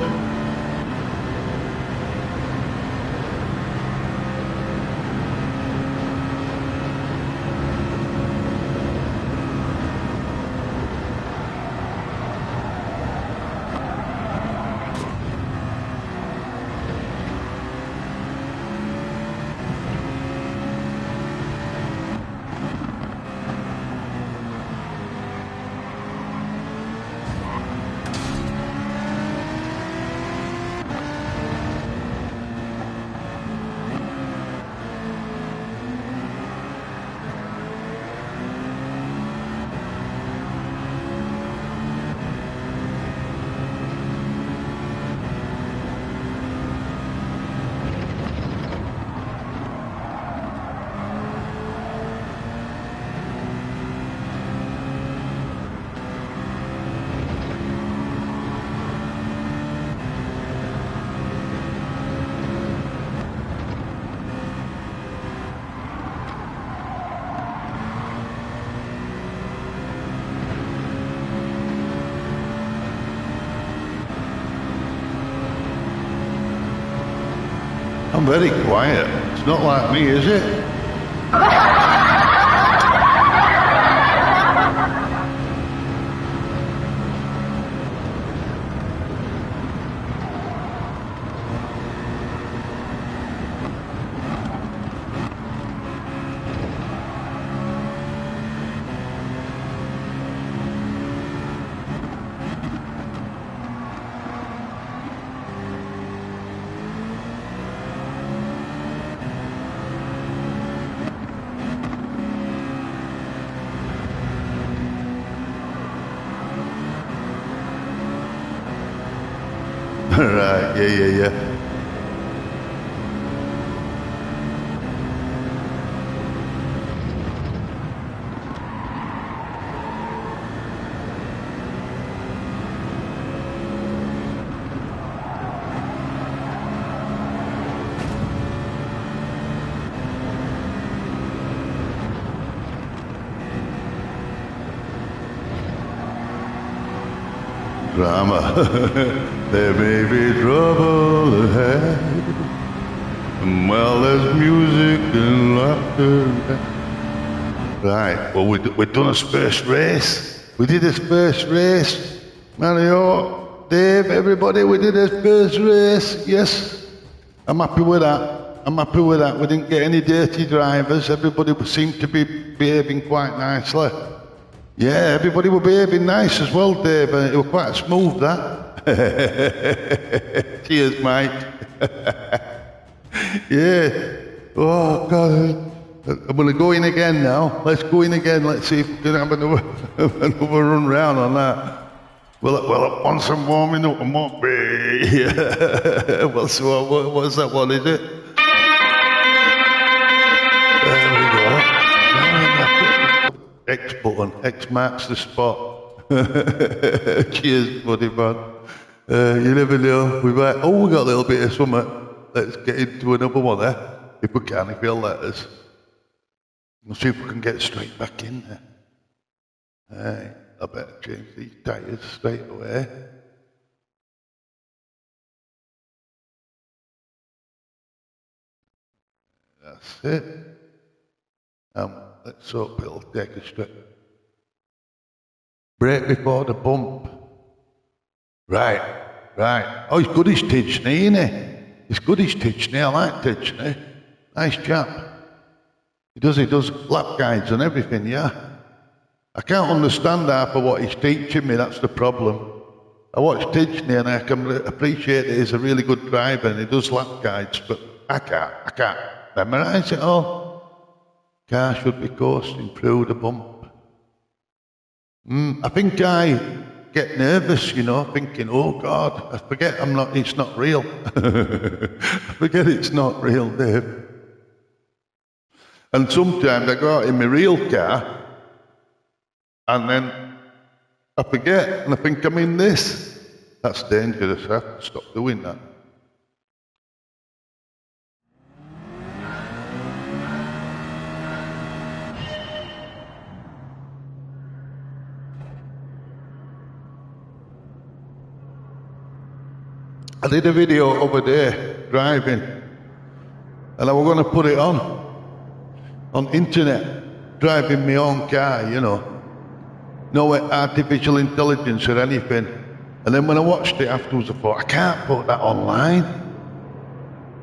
Speaker 1: I'm very quiet. It's not like me, is it? Right, yeah. Drama. There may be trouble ahead. Well, there's music and laughter. Right, well, we've done a first race. We did this first race. Mario, Dave, everybody, we did this first race. Yes, I'm happy with that. I'm happy with that. We didn't get any dirty drivers. Everybody seemed to be behaving quite nicely. Yeah, everybody were behaving nice as well, Dave. It was quite smooth, that. Cheers, mate. Yeah. Oh, God. I'm going to go in again now. Let's go in again. Let's see if we can have another run round on that. Well, once I'm warming up, I'm up. Yeah. What's that one, is it? There we go. X button. X marks the spot. Cheers, buddy, man. You never know. We got a little bit of summer. Let's get into another one there. If we can, if you'll let us. We'll see if we can get straight back in there. Hey, I better change these tyres straight away. That's it. Let's hope it'll take us straight. Brake before the bump. Right. Oh, he's good as Tidgney, isn't he? He's good as Tidgney. I like Tidgney. Nice chap. He does lap guides and everything, yeah. I can't understand half of what he's teaching me, that's the problem. I watch Tidgney and I can appreciate that he's a really good driver and he does lap guides, but I can't memorise it all. Car should be coasting through the bump. I think I get nervous, thinking, oh God, I forget it's not real. I forget it's not real, Dave. And sometimes I go out in my real car, and then I forget, and I think I'm in this. That's dangerous, I have to stop doing that. I did a video over there, driving, and I was going to put it on internet, driving my own car, you know. No artificial intelligence or anything. And then when I watched it afterwards, I thought, I can't put that online.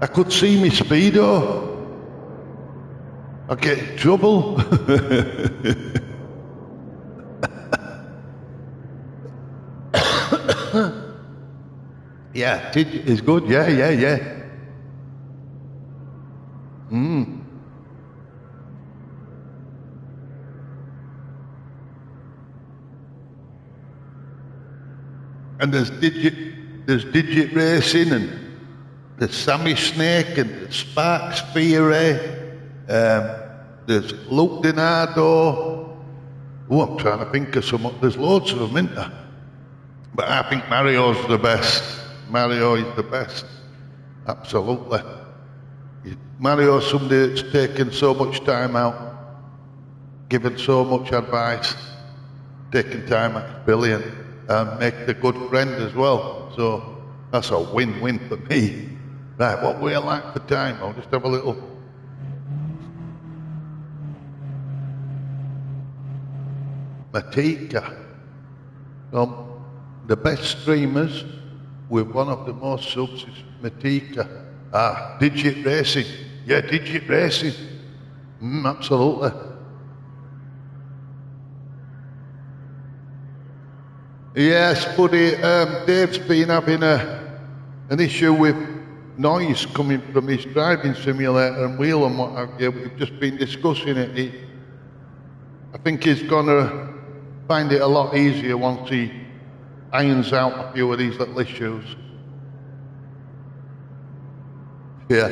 Speaker 1: I could see me speedo. I'd get in trouble. Yeah, it's good. Yeah. And there's digit racing, and there's Sammy Snake, and there's Sparks Fury, there's Luke Donardo. Oh, I'm trying to think of some. There's loads of them, isn't there? But I think Mario's the best. Mario is the best. Absolutely. Mario's somebody that's taken so much time out, given so much advice, taking time out, brilliant, and make a good friend as well. So that's a win-win for me. Right, what we like for time? I'll just have a little. Matika. The best streamers with one of the most subs is Matika. Digit Racing. Yeah, Digit Racing. Absolutely. Yes, buddy. Dave's been having an issue with noise coming from his driving simulator and wheel and what have you. We've just been discussing it. I think he's going to find it a lot easier once he irons out a few of these little issues. Yeah.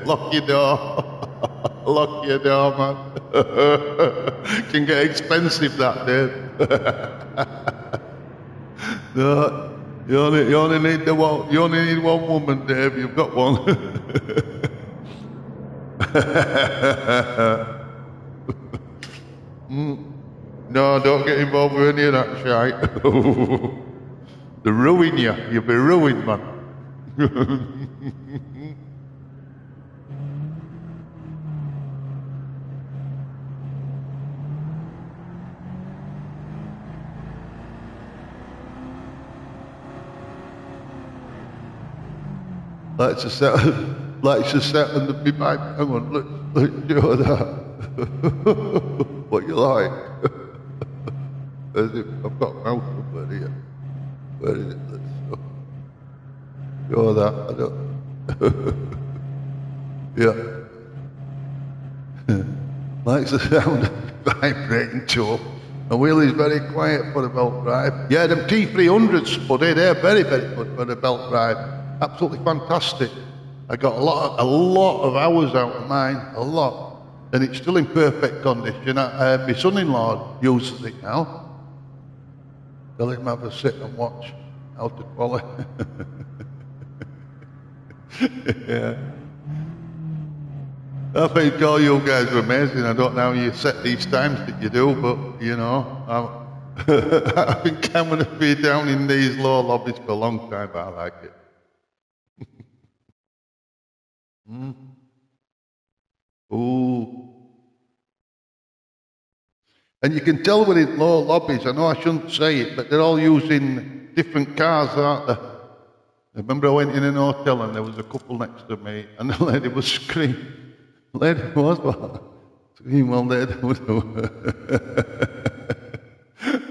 Speaker 1: Lock your door. Lock your door, man. Can get expensive, that, Dave. No, you only need one woman, Dave. You've got one. No, don't get involved with any of that shite. They'll ruin you. You'll be ruined, man. Likes to set under me mic. Hang on, look, do that. What you like? I've got a mouse over here. Where is it? Let's show that. I don't. Yeah. Likes the sound of vibrating too. And Wheelie's very quiet for the belt drive. Yeah, them T300s, buddy, they're very, very good for the belt drive. Absolutely fantastic. I got a lot of hours out of mine, a lot. And it's still in perfect condition. My son-in-law uses it now. Tell him have a sit and watch how to quality. Yeah. I think all you guys are amazing. I don't know how you set these times that you do, but you know, I think I'm going to be down in these low lobbies for a long time. I like it. Ooh. And you can tell when it's low lobbies. I know I shouldn't say it, but they're all using different cars, aren't they? I remember I went in an hotel and there was a couple next to me, and the lady was screaming. The lady was what? Screaming while they're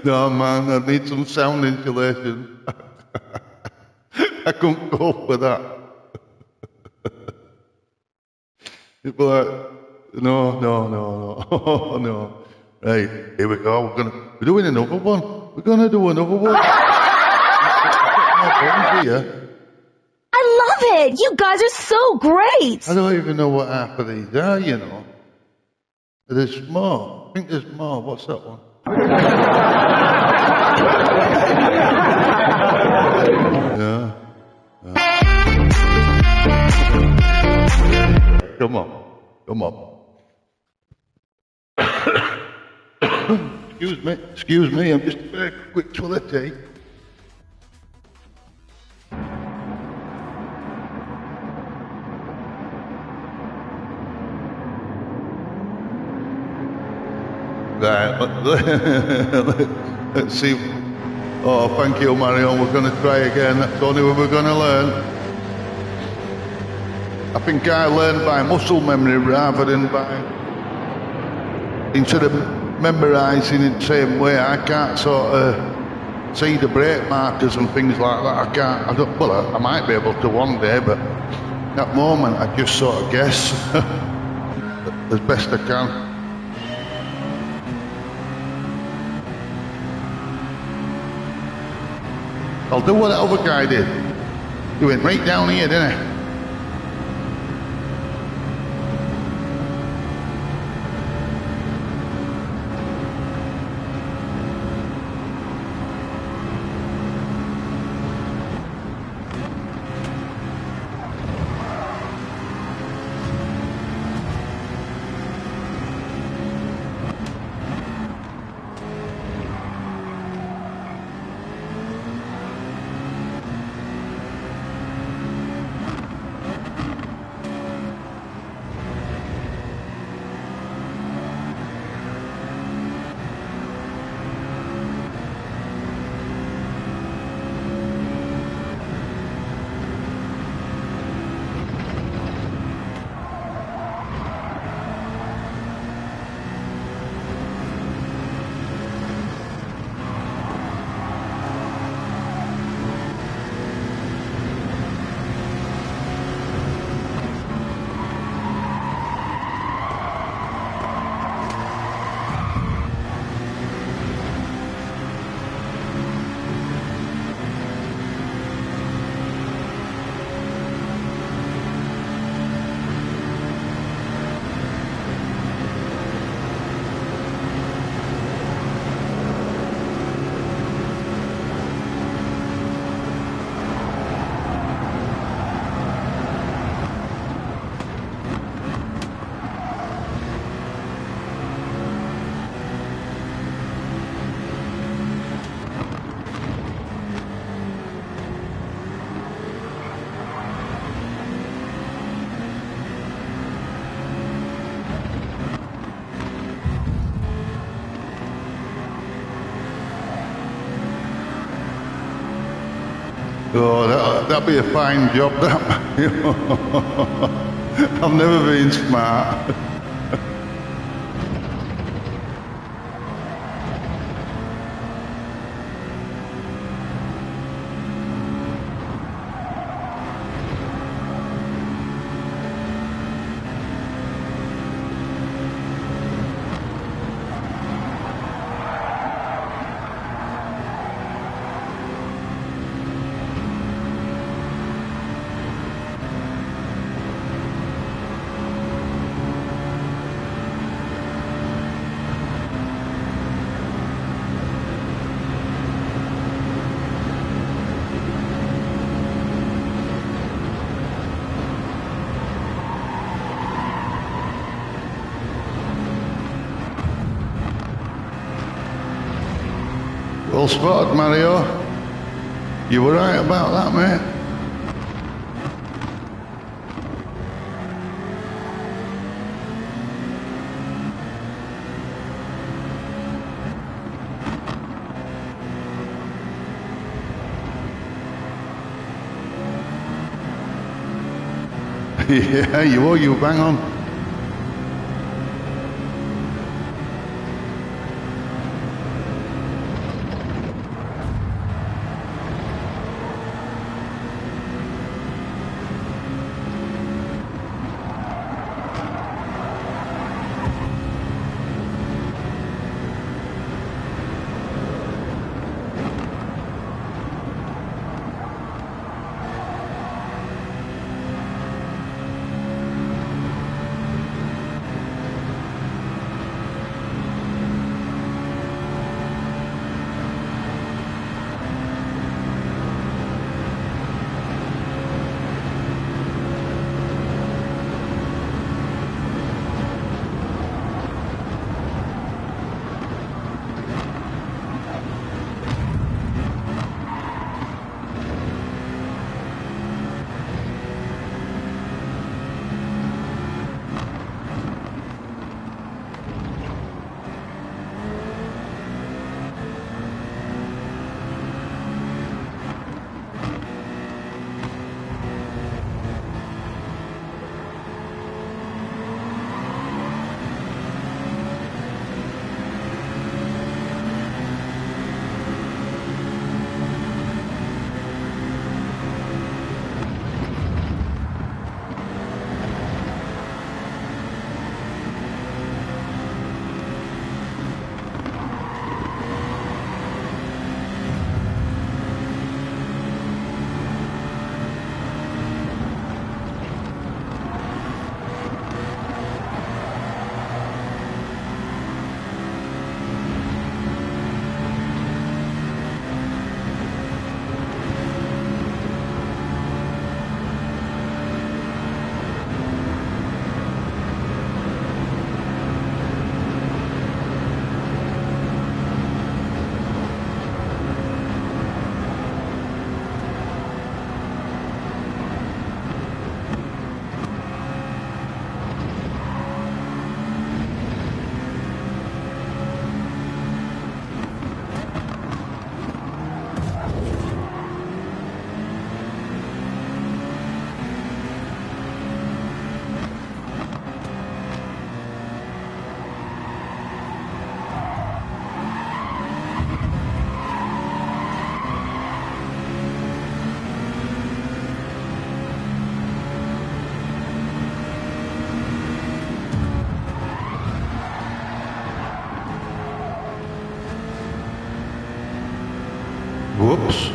Speaker 1: No, man, I need some sound insulation. I couldn't cope with that. People are like, no. No. Right, here we go. We're doing another one. We're gonna do another one.
Speaker 2: I love it. You guys are so great.
Speaker 1: I don't even know what half of these are, you know. There's more. I think there's more. What's that one? Yeah. Come on. Excuse me, I'm just a very quick toilet tea. Right, let's see. Oh, thank you, Mario. We're going to try again. That's the only way we're going to learn. I think I learn by muscle memory rather than instead of memorising in the same way. I can't sort of see the brake markers and things like that. I might be able to one day, but at that moment I just sort of guess as best I can. I'll do what that other guy did. He went right down here, didn't he? Oh, that'd be a fine job, that. I've never been smart. Well spotted, Mario. You were right about that, mate. Yeah, you bang on. Whoops.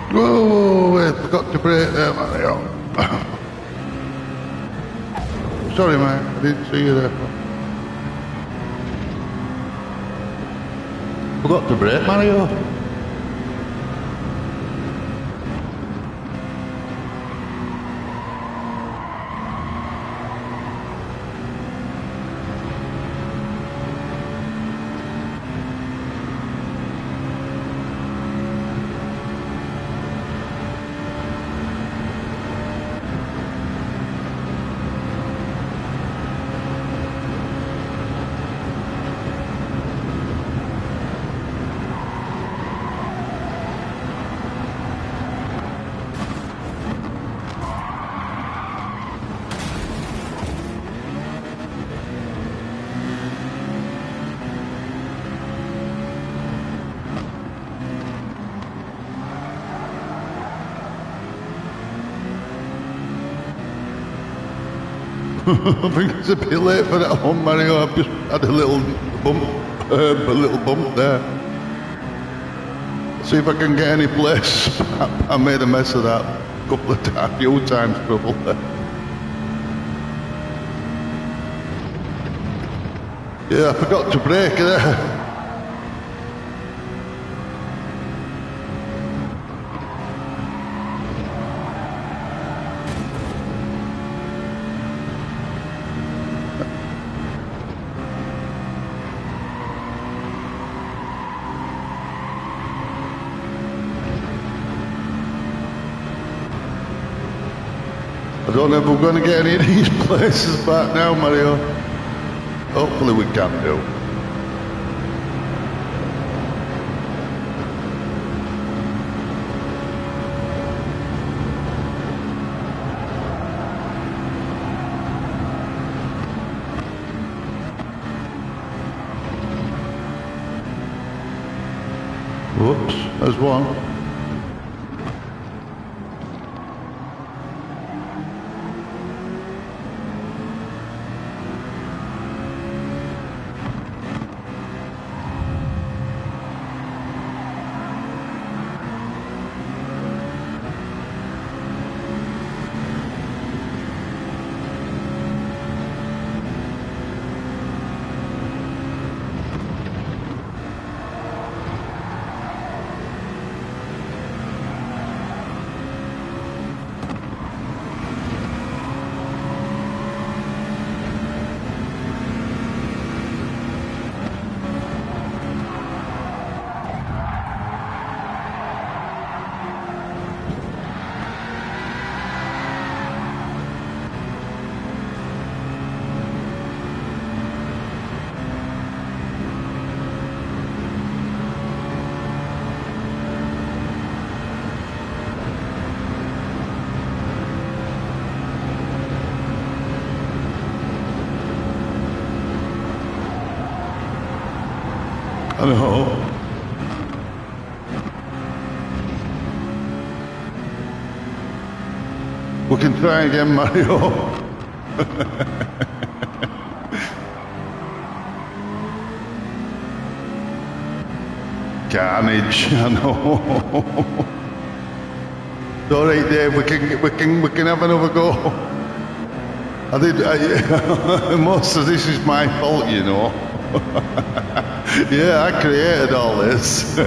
Speaker 1: Whoa, I forgot to brake there, Mario. Sorry, mate, I didn't see you there. Forgot to brake, Mario. I think it's a bit late for that one, Mario. I've just had a little bump there. See if I can get any place. I made a mess of that a few times probably. Yeah, I forgot to brake there. I don't know if we're going to get any of these places back now, Mario. Hopefully we can do. Whoops, there's one. I know. We can try again, Mario. Carnage, I know. All right, Dave. We can have another go. Most of this is my fault, you know. Yeah, I created all this.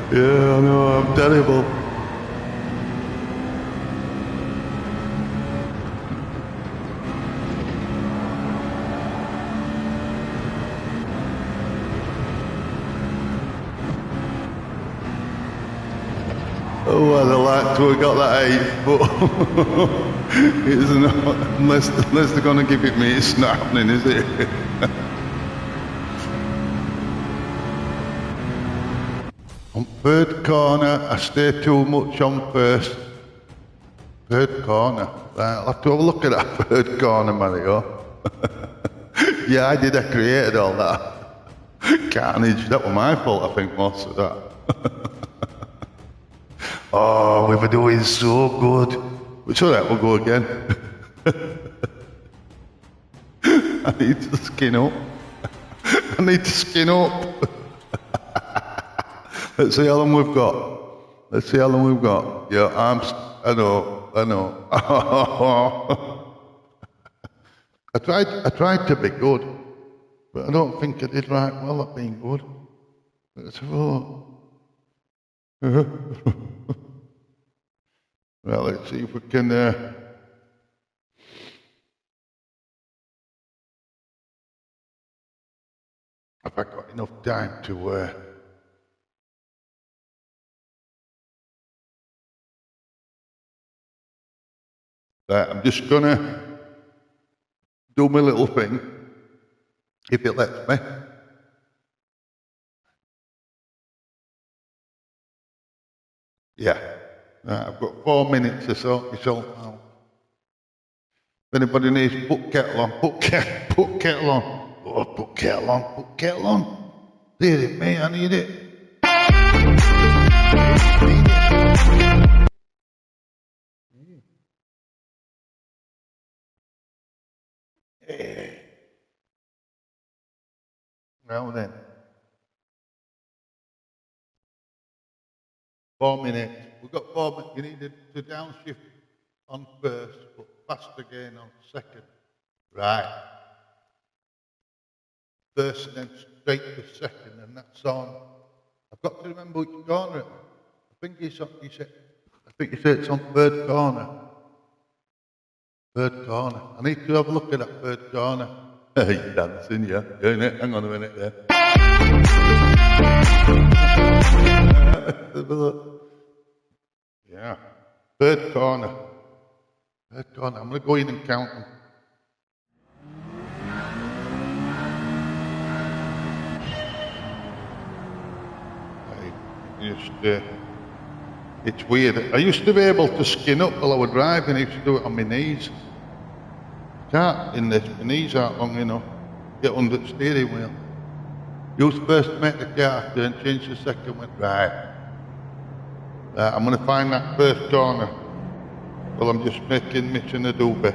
Speaker 1: Yeah, I know. I'm terrible. Oh, I'd have liked to have got that 8, but it's not, unless they're going to give it me, it's not happening, is it? On third corner, I stay too much on first. Third corner. Right, I'll have to have a look at that third corner, Mario. Yeah, I created all that. Carnage, that was my fault, I think, most of that. Oh, we were doing so good. It's all right, we'll go again. I need to skin up. I need to skin up. Let's see how long we've got. Let's see how long we've got. Yeah, I know. I tried to be good, but I don't think I did right well at being good. Let's have a look. Well, let's see if we can. Have I got enough time to? Right, I'm just gonna do my little thing, if it lets me. Yeah. Right, I've got 4 minutes to sort myself out. If anybody needs put kettle on, put kettle on. Oh, put kettle on. Need it, mate, I need it. Now then. 4 minutes. We've got 4 minutes. You need to downshift on first, but fast again on second. Right. First and then straight to second, and that's on. I've got to remember which corner. I think he said it's on third corner. Third corner. I need to have a look at that third corner. You're dancing, yeah. Doing it. Hang on a minute there. Yeah. Third corner. Third corner. I'm going to go in and count them. It's weird. I used to be able to skin up while I was driving. I used to do it on my knees. Can't in this. My knees aren't long enough. Get under the steering wheel. Used first to make the car turn, change the second one. Right. I'm going to find that first corner. Well, I'm just missing a doobie.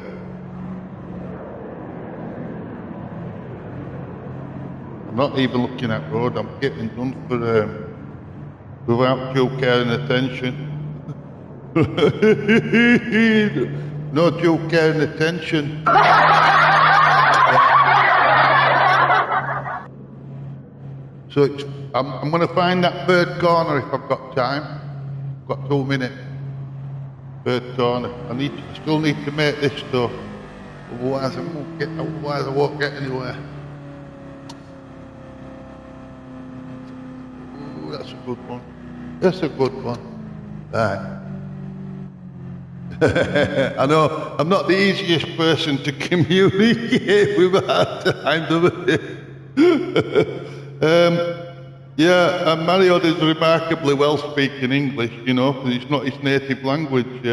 Speaker 1: I'm not even looking at road. I'm getting done for without due care and attention. No due care and attention. So I'm going to find that third corner if I've got time. I've got 2 minutes. Third corner. I still need to make this though. Otherwise I won't get anywhere. Ooh, that's a good one. That's a good one. Right. I know I'm not the easiest person to communicate with at times. Mario does remarkably well speaking English, you know, because it's not his native language.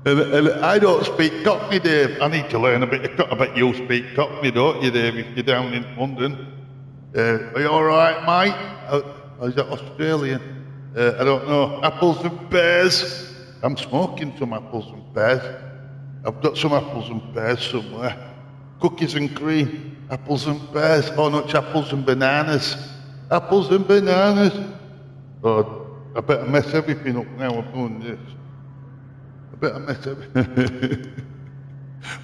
Speaker 1: And I don't speak Cockney, Dave. I need to learn a bit of Cockney. I bet you speak Cockney, don't you, Dave, if you're down in London? Are you all right, mate? Or is that Australian? I don't know. Apples and pears. I'm smoking some apples and pears. I've got some apples and pears somewhere. Cookies and cream. Apples and pears. Oh, no, it's apples and bananas. Apples and bananas. Oh, I better mess everything up now. I'm doing this. I better mess everything.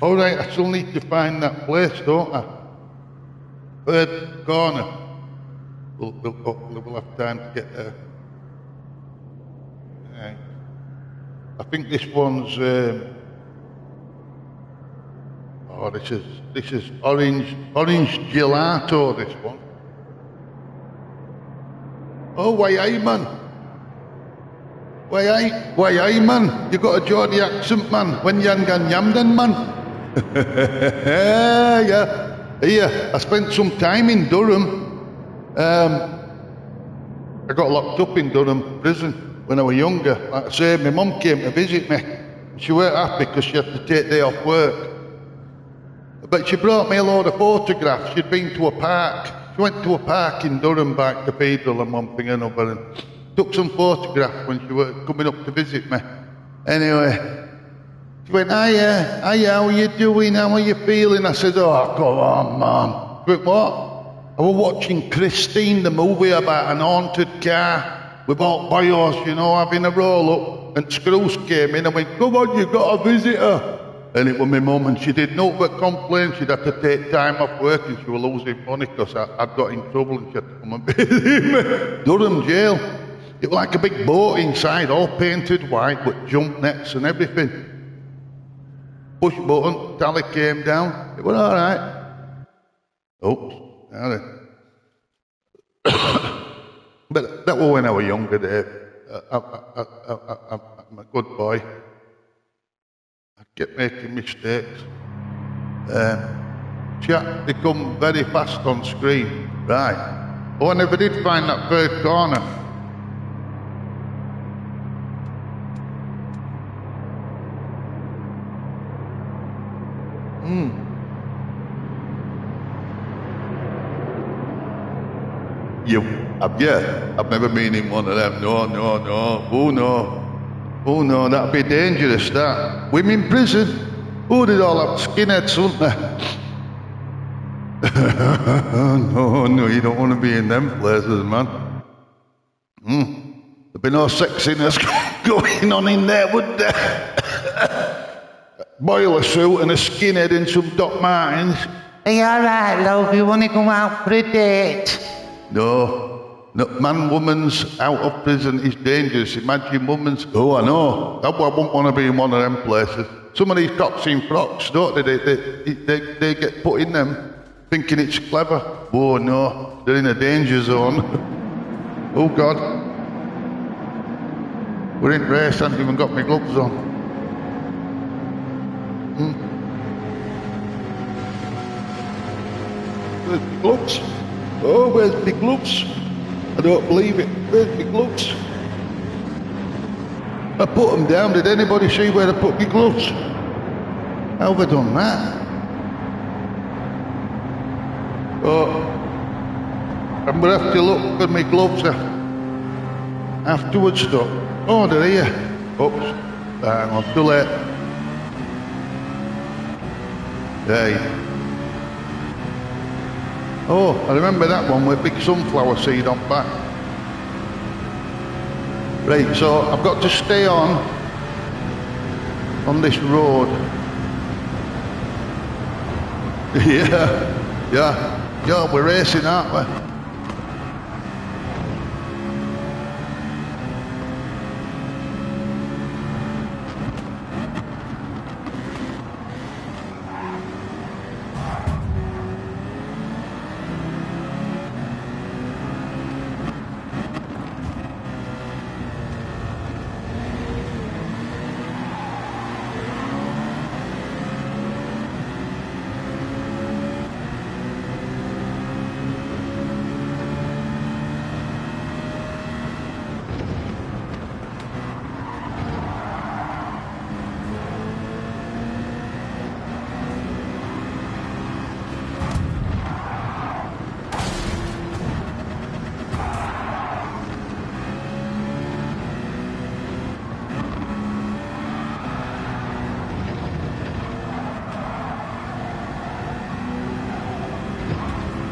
Speaker 1: All right, I still need to find that place, don't I? Third corner. We'll have time to get there. Right. I think this one's. Oh, this is orange gelato. This one. Oh, why, man? Why, man? You got a Geordie accent, man. When you ain't got yamden, man. Yeah. Here, I spent some time in Durham. I got locked up in Durham prison when I was younger. Like I say, my mum came to visit me. She weren't happy because she had to take a day off work. But she brought me a load of photographs. She'd been to a park. She went to a park in Durham by Cathedral and one thing and another and took some photographs when she was coming up to visit me. Anyway, she went, hiya, how are you doing? How are you feeling? I said, oh, come on, Mum. She went, what? I was watching Christine, the movie about an haunted car with all boys, having a roll-up. And Screws came in and went, come on, you got a visitor. And it was my mum, and she did nothing but complain. She'd have to take time off work and she was losing money because I'd got in trouble and she had to come and visit me. Durham jail. It was like a big boat inside, all painted white with jump nets and everything. Push button, tally came down. It was all right. Oops, now then. But that was when I was younger, Dave. I'm a good boy. I kept making mistakes. Chat become very fast on screen. Right. Oh, I never did find that third corner. I've never been in one of them. No. Oh no, that'd be dangerous, that. Women prison? Oh, they'd all have skinheads, wouldn't they? No, you don't want to be in them places, man. There'd be no sexiness going on in there, would there? Boiler suit and a skinhead in some Doc Martens.
Speaker 3: Are you alright, love? You want to go out for a date?
Speaker 1: No, woman's out of prison is dangerous. Imagine woman's. Oh, I know. I wouldn't want to be in one of them places. Some of these cops in frocks, don't they? They get put in them thinking it's clever. Oh, no. They're in a danger zone. Oh, God. We're in race. I haven't even got my gloves on. Where's my gloves? Oh, where's my gloves? I don't believe it. Where's my gloves? I put them down. Did anybody see where I put my gloves? How have I done that? Oh, I'm going to have to look for my gloves afterwards, though. Oh, they're here. Oops. Hang on, too late. Hey. Oh, I remember that one with big sunflower seed on back. Right, so I've got to stay on this road. Yeah, we're racing, aren't we?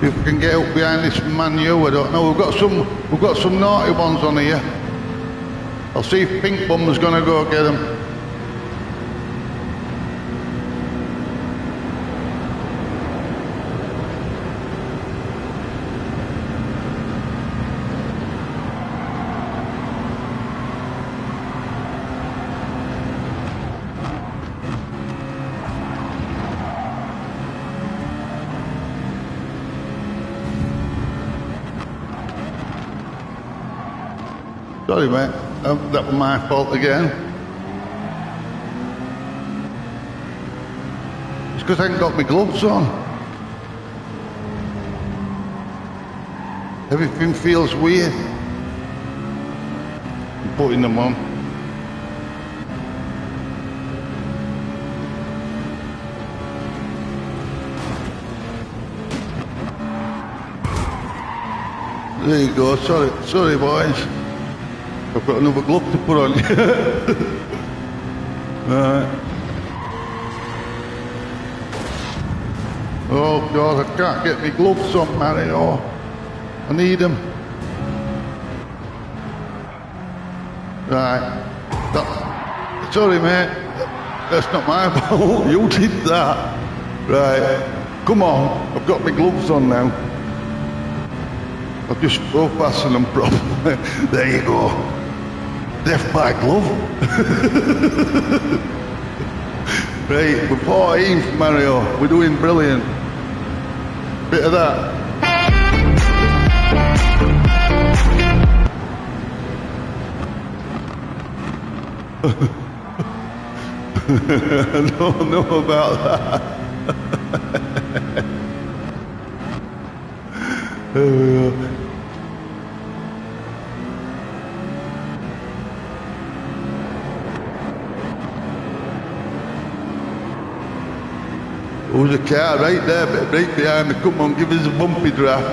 Speaker 1: See if we can get up behind this Man U. I don't know. We've got some naughty ones on here. I'll see if Pink Bum's gonna go get them. Sorry, mate. That was my fault again. It's because I ain't got my gloves on. Everything feels weird. I'm putting them on. There you go. Sorry, boys. I've got another glove to put on. Right. Oh God, I can't get my gloves on, Mario. I need them. Right. Sorry, mate. That's not my fault. You did that. Right. Come on. I've got my gloves on now. I've just fastened them properly. There you go. Death by glove. Right, we're 14th, Mario. We're doing brilliant. Bit of that. I don't know about that. There we go. Oh, there's a car right there, right behind me. Come on, give us a bumpy draft.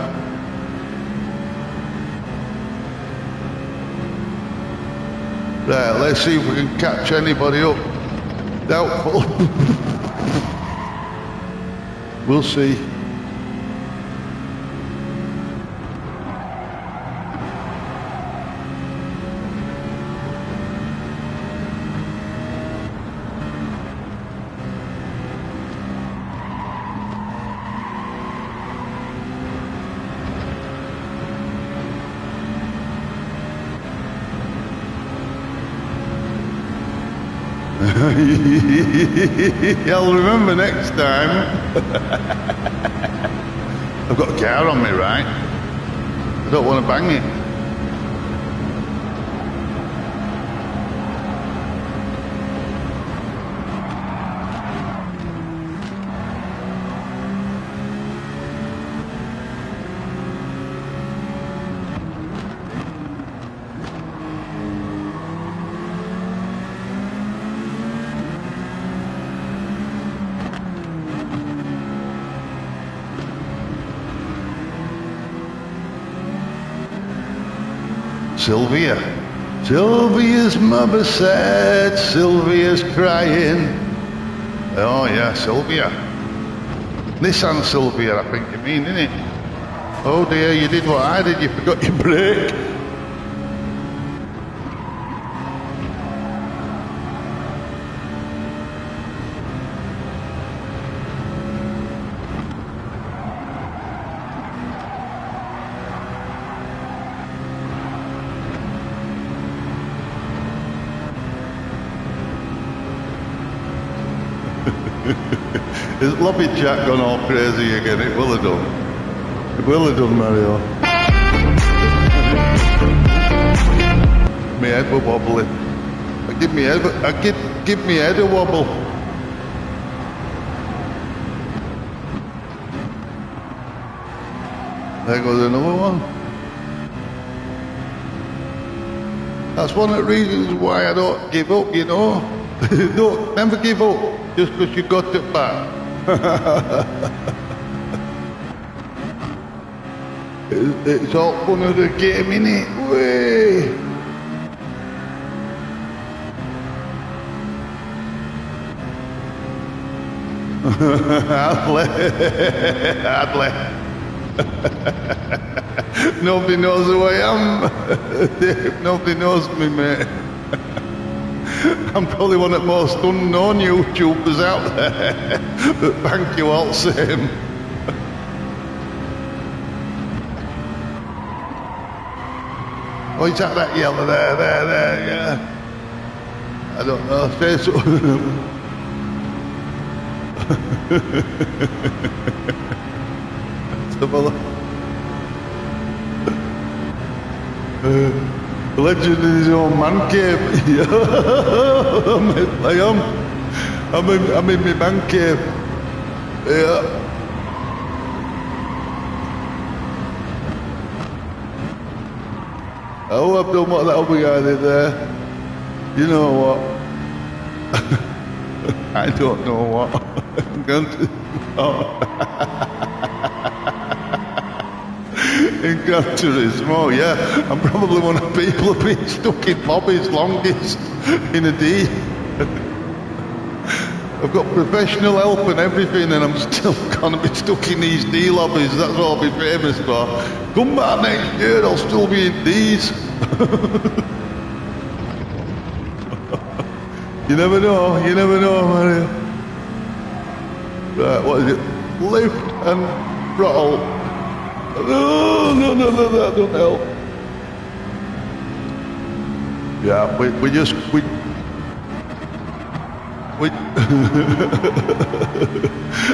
Speaker 1: Right, let's see if we can catch anybody up. Doubtful. We'll see. I'll remember next time. I've got a car on me, right? I don't want to bang it. Sylvia. Sylvia's mother said, Sylvia's crying. Oh yeah, Sylvia. Nissan Sylvia, I think you mean, innit? Oh dear, you did what I did, you forgot your brake. Is Lobby Jack gone all crazy again? It will have done. It will have done, Mario. My head was wobbling. Give me head a wobble. There goes another one. That's one of the reasons why I don't give up, you know. Don't never give up just because you got it back. It's all fun of the game, innit? Way. Hardly. Nobody knows who I am. Dave, nobody knows me, mate. I'm probably one of the most unknown YouTubers out there. But thank you all the same. Oh, is that yellow there, yeah. I don't know, say something. Let's have a look. Legend in his own man cave. I'm in my man cave. Yeah. Oh, I've done what that other guy did there. You know what? I don't know what. I'm going to... Oh. In Gran Turismo, yeah. I'm probably one of the people who've been stuck in lobbies longest in a D. I've got professional help and everything, and I'm still gonna be stuck in these D lobbies. That's what I'll be famous for. Come back next year, I'll still be in D's. You never know, Mario. Right, what is it? Lift and throttle. No, that don't help. Yeah, we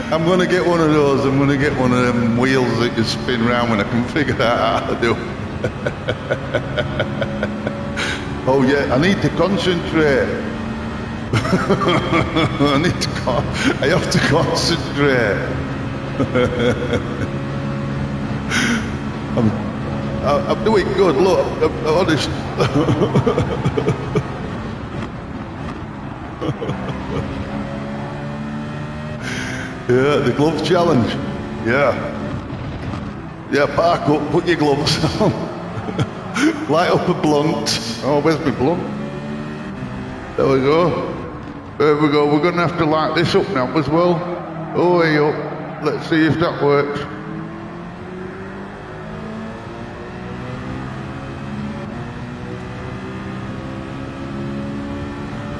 Speaker 1: I'm gonna get one of those. I'm gonna get one of them wheels that you spin round when I can figure out how to do. Oh yeah, I need to concentrate. I have to concentrate. I'm doing good, look, I'm honest. Yeah, the glove challenge. Yeah. Yeah, park up, put your gloves on. Light up a blunt. Oh, where's my blunt? There we go. There we go. We're going to have to light this up now as well. Oh, way up. Let's see if that works.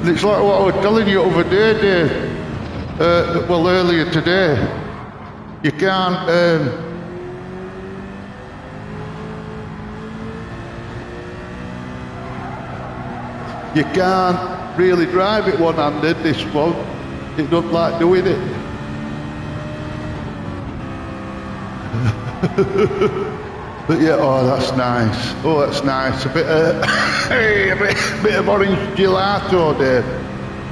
Speaker 1: And it's like what I was telling you over there, Dave. Well, earlier today. You can't... you can't really drive it one-handed, this one. It doesn't like doing it. But yeah, oh, that's nice. Oh, that's nice. A bit of orange gelato there.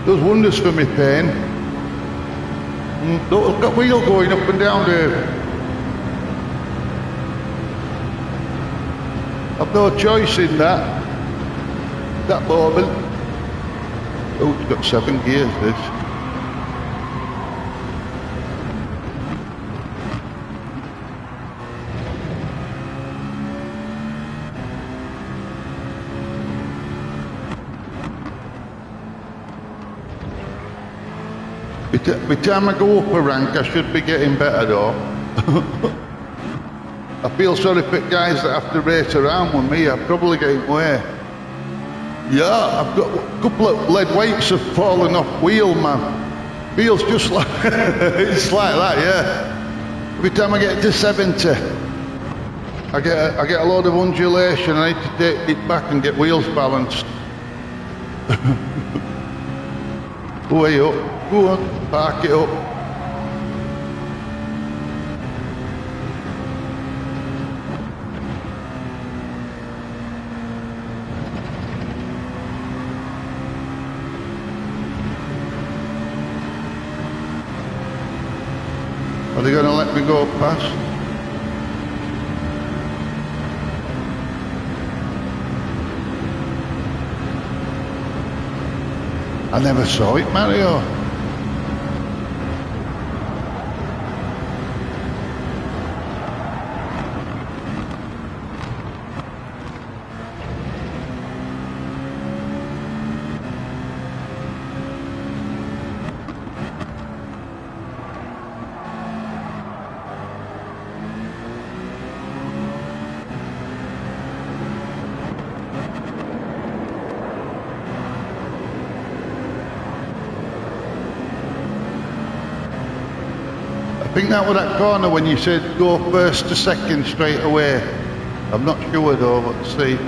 Speaker 1: Does wonders for me pain. Look at that wheel going up and down there. I've no choice in that moment. Oh, it's got 7 gears, this. By the time I go up a rank, I should be getting better though. I feel sorry for guys that have to race around with me. I'm probably getting way. Yeah, I've got a couple of lead weights have fallen off wheel, man. Feels just like it's like that, yeah. Every time I get to 70, I get a load of undulation. I need to take it back and get wheels balanced. Way up. Go on, park it up. Are they going to let me go past? I never saw it, Mario. think that was that corner when you said go first to second straight away. I'm not sure though, let's see.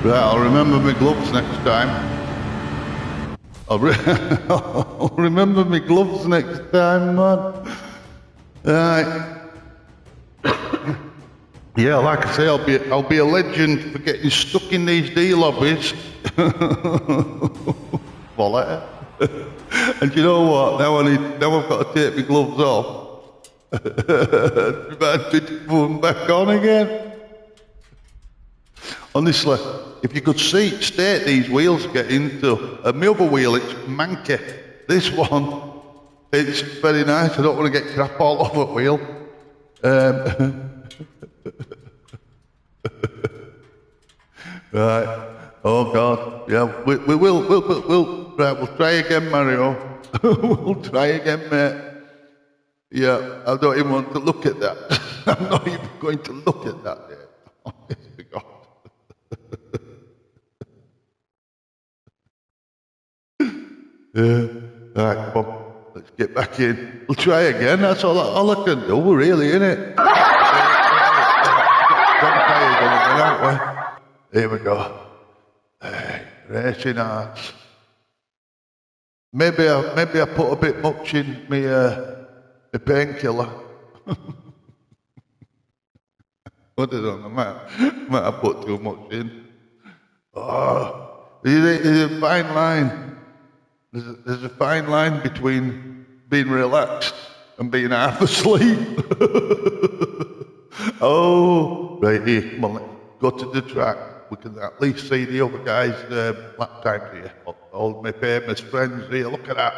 Speaker 1: Right, I'll remember my gloves next time. I'll remember my gloves next time, man. Right. Yeah, like I say, I'll be a legend for getting stuck in these D lobbies. Volley. And you know what? Now I've got to take my gloves off. About to put them back on again. Honestly, if you could state these wheels get into, my other wheel, it's manky. This one, it's very nice. I don't want to get crap all over the wheel. Right. Oh God. Yeah. We'll try again, Mario. We'll try again, mate. Yeah. I don't even want to look at that. I'm not even going to look at that yet. Honest to God. Yeah. Right, come on. Let's get back in. We'll try again. That's all I can do, really, innit? Here we go. Hey, racing arts. Maybe I put a bit much in my painkiller. I don't know. Might have put too much in. Oh, there's a fine line. There's a fine line between being relaxed and being half asleep. Oh, right here, come on, let's go to the track. We can at least see the other guys' lap times here. All my famous friends here, look at that.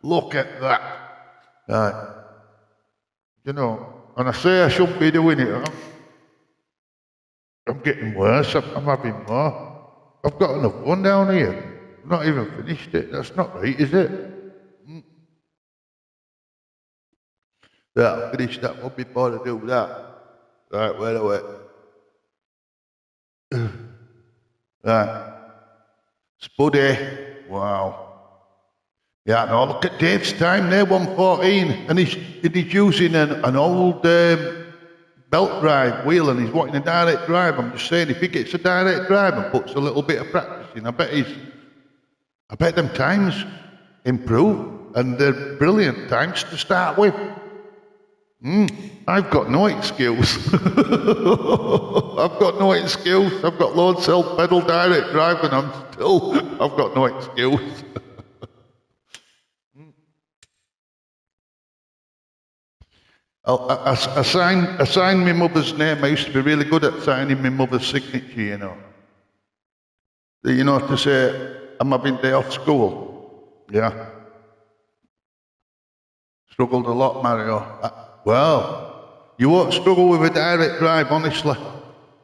Speaker 1: Look at that. Right. You know, and I say I shouldn't be doing it. I'm getting worse, I'm having more. I've got another one down here. I've not even finished it. That's not right, is it? Yeah, I'll finish that one before I do that. Right, wait a minute. Right. Spuddy. Wow. Yeah, no, look at Dave's time there, 1:14. And he's using an old belt drive wheel and he's wanting a direct drive. I'm just saying, if he gets a direct drive and puts a little bit of practice in, I bet them times improve. And they're brilliant times to start with. I've got no excuse. I've got no excuse. I've got load cell pedal direct drive and I've got no excuse. I signed my mother's name. I used to be really good at signing my mother's signature, you know. You know, to say I'm having day off school. Yeah. Struggled a lot, Mario. Well, you won't struggle with a direct drive, honestly.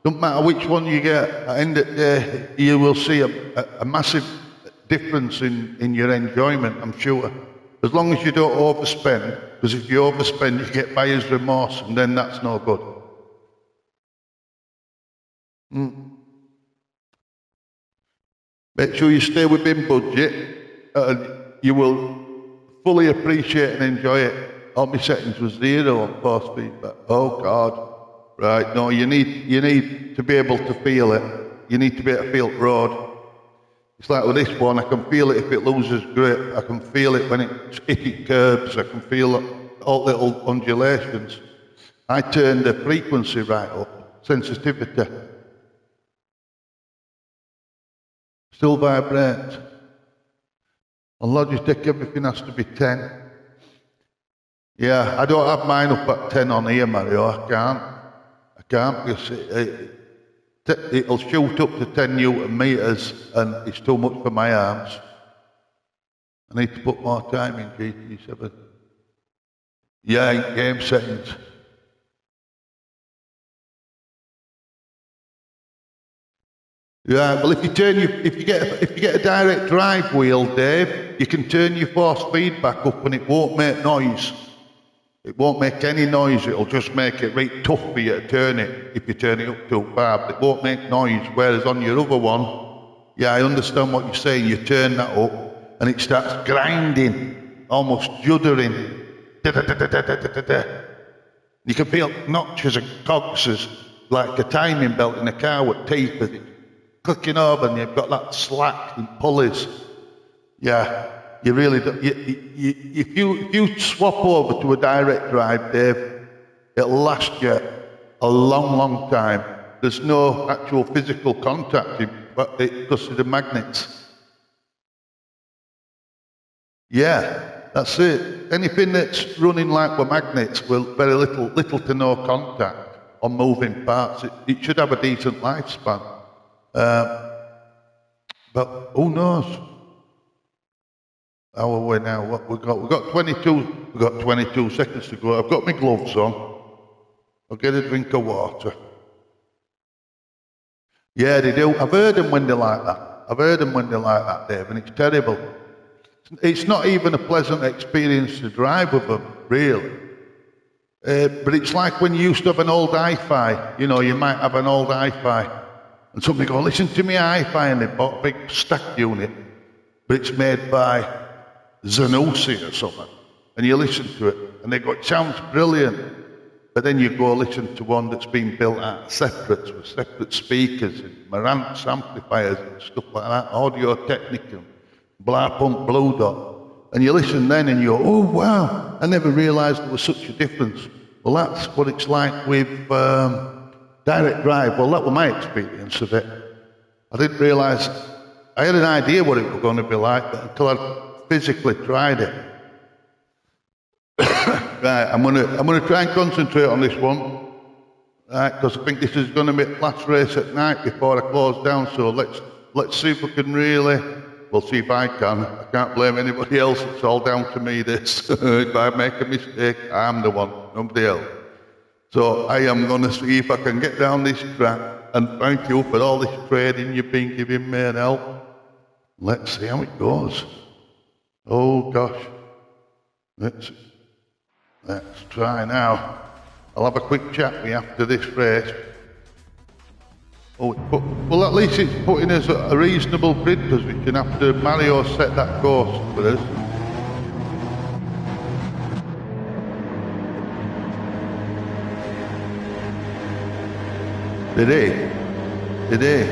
Speaker 1: Don't matter which one you get, at the end of the day, you will see a massive difference in your enjoyment, I'm sure. As long as you don't overspend, because if you overspend, you get buyer's remorse, and then that's no good. Make sure you stay within budget, and you will fully appreciate and enjoy it. All my settings was 0 on force feedback. Oh God. Right, no, you need to be able to feel it. You need to be able to feel the road. It's like with this one, I can feel it if it loses grip. I can feel it when it's hitting curbs. I can feel all little undulations. I turned the frequency right up, sensitivity. Still vibrates. On Logitech, everything has to be 10. Yeah, I don't have mine up at 10 on here, Mario. I can't because it'll shoot up to 10 Newton meters and it's too much for my arms. I need to put more time in GT7. Yeah, in game settings. Yeah, well, if you get a direct drive wheel, Dave, you can turn your force feedback up and it won't make noise. It won't make any noise. It'll just make it right tough for you to turn it if you turn it up too far. But it won't make noise. Whereas on your other one, yeah, I understand what you're saying. You turn that up and it starts grinding, almost juddering. You can feel notches and cogs as like a timing belt in a car with teeth as it's clicking over and you've got that slack and pulleys. Yeah, you really do. If you swap over to a direct drive, Dave, it'll last you a long, long time. There's no actual physical contact because of the magnets. Yeah, that's it. Anything that's running like with magnets will very little to no contact on moving parts. It should have a decent lifespan. But who knows? How are we now? What we got? We got 22. We got 22 seconds to go. I've got my gloves on. I'll get a drink of water. Yeah, they do. I've heard them when they're like that. Dave, and it's terrible. It's not even a pleasant experience to drive with them, really. But it's like when you used to have an old hi-fi. You know, you might have an old hi-fi, and somebody go, listen to me hi-fi, and they bought a big stack unit, but it's made by Zanussi or something, and you listen to it, and they go, it sounds brilliant, but then you go listen to one that's been built out of separates with separate speakers and Marantz amplifiers and stuff like that, Audio Technica, blah pump, blue dot, and you listen then and you go, oh wow, I never realised there was such a difference. Well, that's what it's like with direct drive. Well, that was my experience of it. I didn't realise, I had an idea what it was going to be like, but until I physically tried it. Right, I'm gonna try and concentrate on this one, right? Because I think this is going to be the last race at night before I close down. So let's see if we can really. We'll see if I can. I can't blame anybody else. It's all down to me. This. If I make a mistake, I'm the one, nobody else. So I am going to see if I can get down this track. And thank you for all this trading you've been giving me and help. Let's see how it goes. Oh gosh. Let's try now. I'll have a quick chat with you after this race. Oh, well, at least it's putting us at a reasonable grid position after Mario set that course for us. Did he?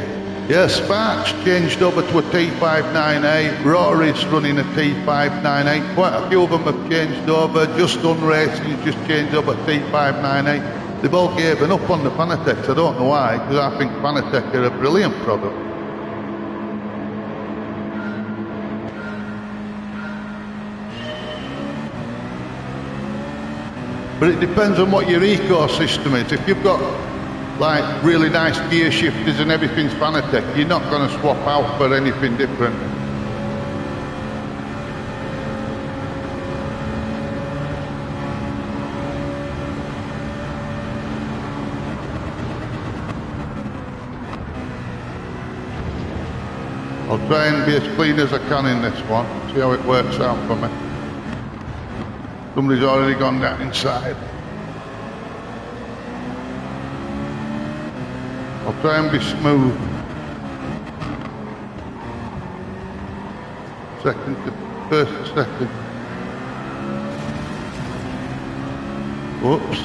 Speaker 1: Yeah, Sparks changed over to a T598. Rory's running a T598. Quite a few of them have changed over. Just Done Racing's just changed over to T598. They've all given up on the Fanatec. I don't know why, because I think Fanatec are a brilliant product. But it depends on what your ecosystem is. If you've got like really nice gear shifters and everything's Fanatec, you're not going to swap out for anything different. I'll try and be as clean as I can in this one, see how it works out for me. Somebody's already gone down inside. I'll try and be smooth. First to second. Whoops.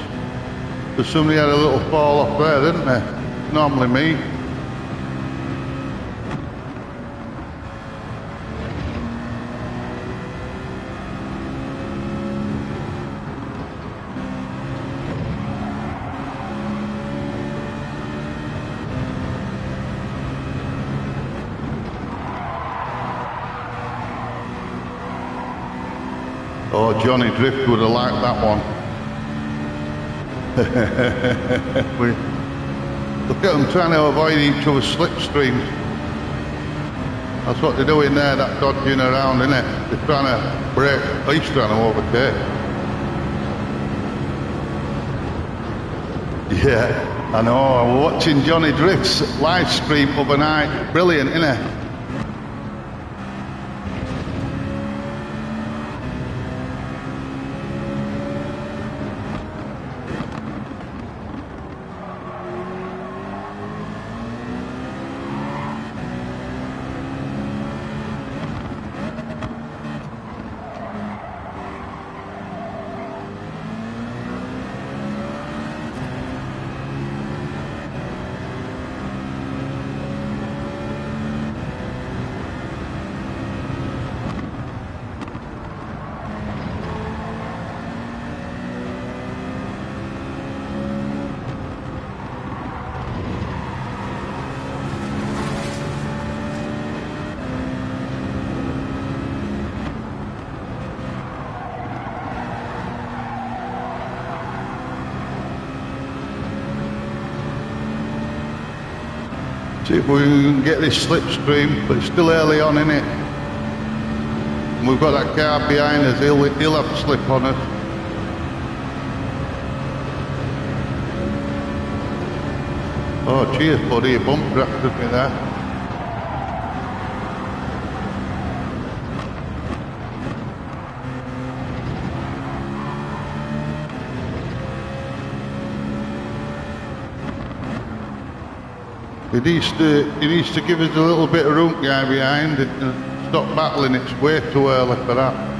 Speaker 1: Because somebody had a little fall off there, didn't they? Normally me. Oh, Johnny Drift would have liked that one. Look at them trying to avoid each other's slipstreams. That's what they're doing there, that dodging around, isn't it? They're trying to brake, he's trying to overtake. Yeah, I know, I was watching Johnny Drift's live stream overnight. Brilliant, innit? See if we can get this slipstream, but it's still early on, innit? And we've got that car behind us, he'll have a slip on us. Oh, cheers, buddy, you bump drafted me there. He needs to give us a little bit of room, guy behind it, and stop battling. It's way too early for that.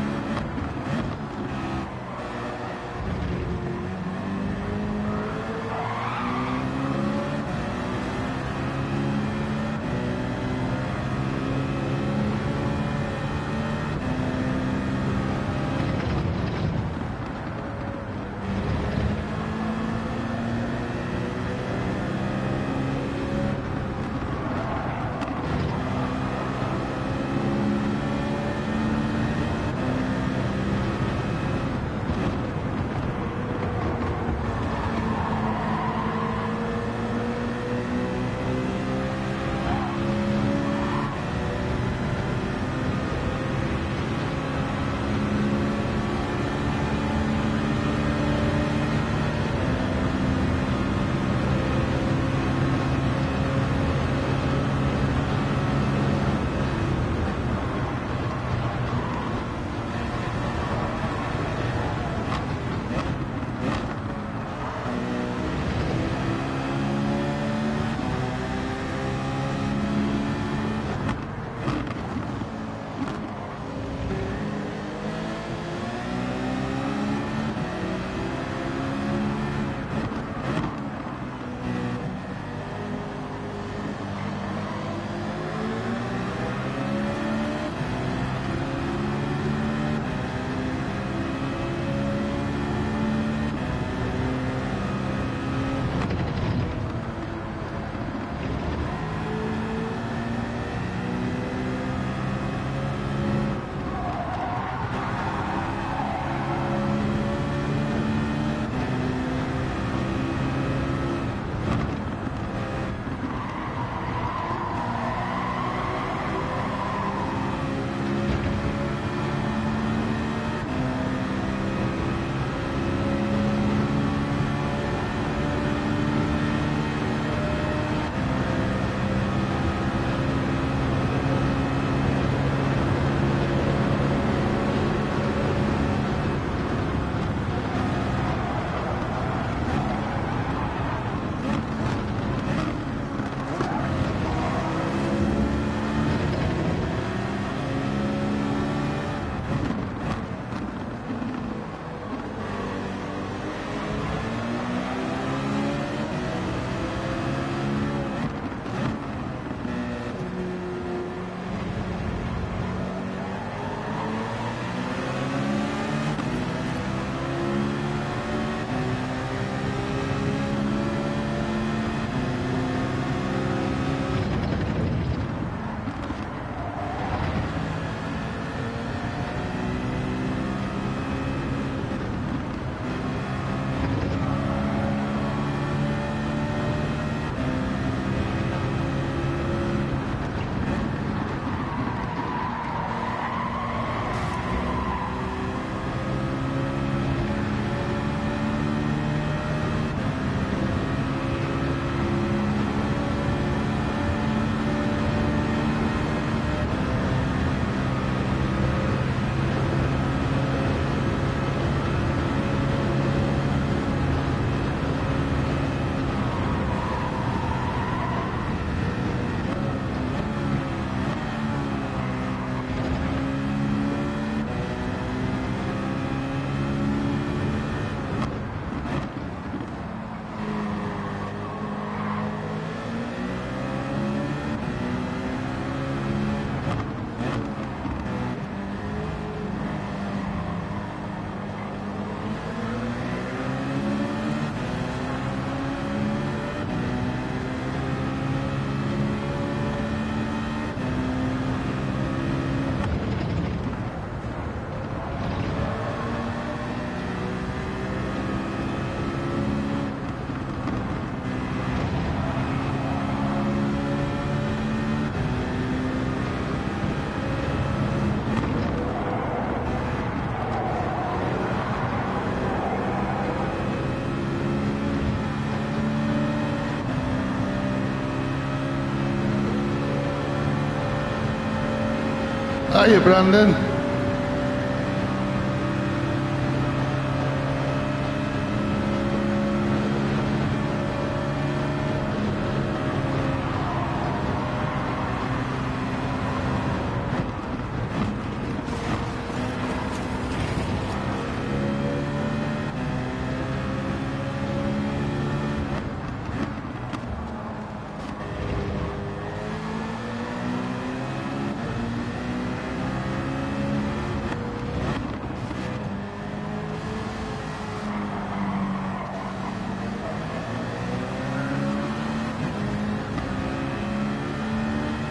Speaker 1: Hiya, Brandon.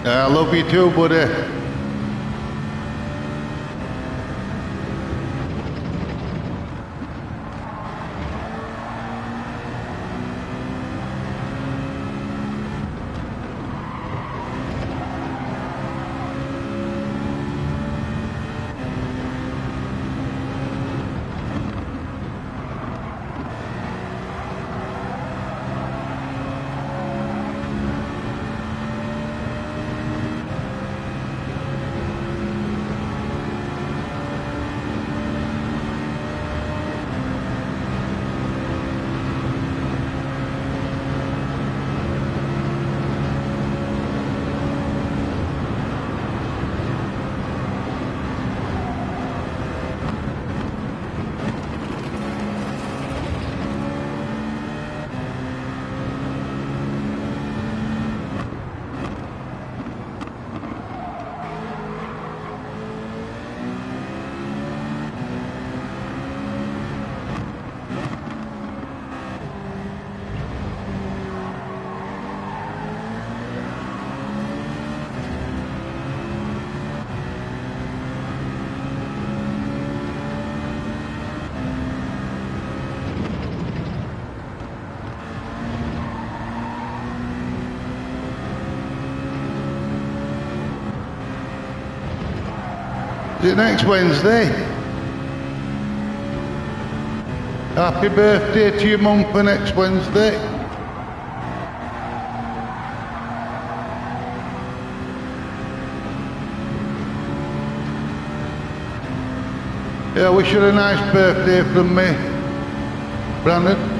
Speaker 1: I love you too, buddy. Is it next Wednesday? Happy birthday to your mum for next Wednesday. Yeah, wish her a nice birthday from me, Brandon.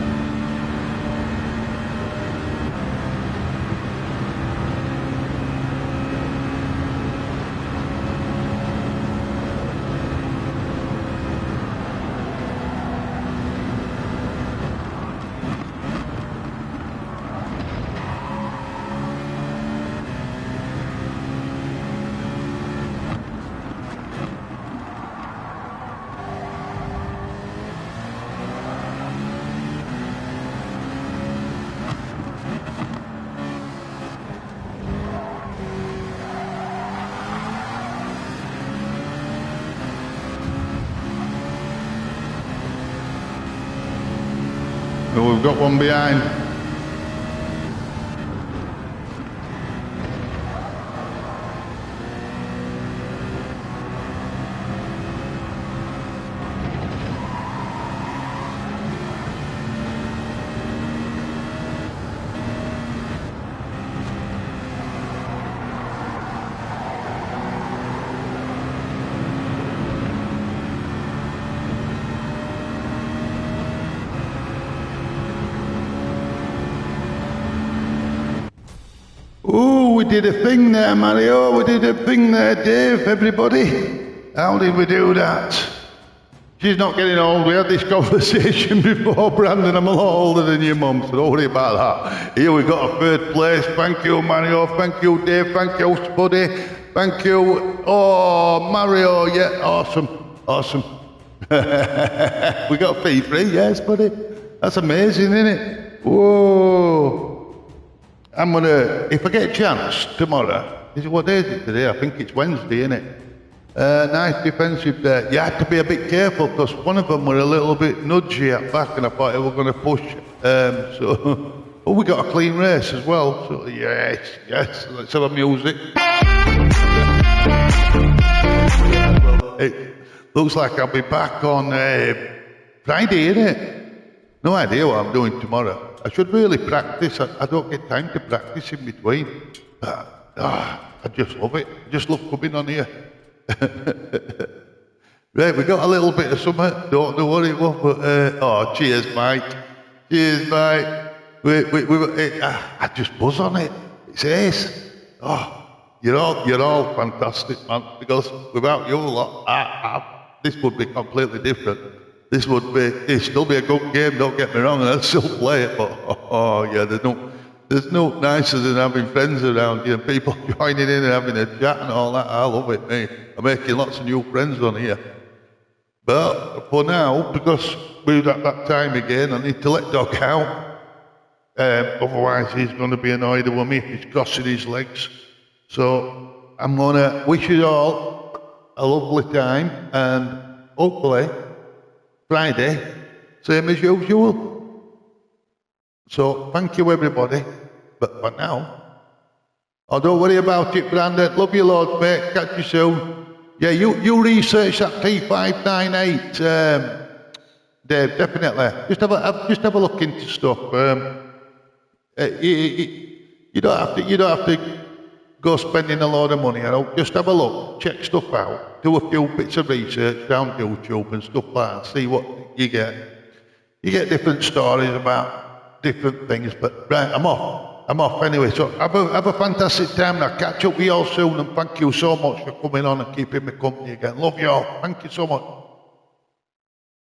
Speaker 1: Well, we've got one behind. Oh, we did a thing there, Mario. We did a thing there, Dave, everybody. How did we do that? She's not getting old. We had this conversation before, Brandon. I'm a lot older than your mum, so don't worry about that. Here we got a third place. Thank you, Mario. Thank you, Dave. Thank you, Spuddy. Thank you. Oh, Mario. Yeah, awesome. Awesome. We got fee free, yes, buddy. That's amazing, isn't it? Whoa. I'm gonna, if I get a chance tomorrow, what day is it today? I think it's Wednesday, isn't it? Nice defensive there. You had to be a bit careful because one of them were a little bit nudgy at back and I thought they were going to push. Oh, we got a clean race as well. So yes, let's have a music. It looks like I'll be back on Friday, innit? No idea what I'm doing tomorrow. I should really practice. I don't get time to practice in between. I just love it. I just love coming on here. Right, we got a little bit of something. Don't know what it was, but oh, cheers, mate. Cheers, mate. I just buzz on it. It's ace. Oh, you're all fantastic, man. Because without you lot, this would be completely different. It'd still be a good game. Don't get me wrong, and I'd still play it. But yeah, there's no nicer than having friends around you and people joining in and having a chat and all that. I love it, mate. I'm making lots of new friends on here. But for now, because we're at that time again, I need to let Doc out. Otherwise, he's going to be annoyed with me if he's crossing his legs. So I'm going to wish you all a lovely time, and hopefully Friday, same as usual. So thank you, everybody. But for now, don't worry about it, Grandad. Love you loads, mate. Catch you soon. Yeah, you research that T598, Dave. Definitely. Just have a look into stuff. You don't have to go spending a lot of money. Just have a look, check stuff out, do a few bits of research down YouTube and stuff like that. See what you get. You get different stories about different things. But right, I'm off anyway. So have a fantastic time, and I'll catch up with you all soon. And thank you so much for coming on and keeping me company again. Love you all. Thank you so much.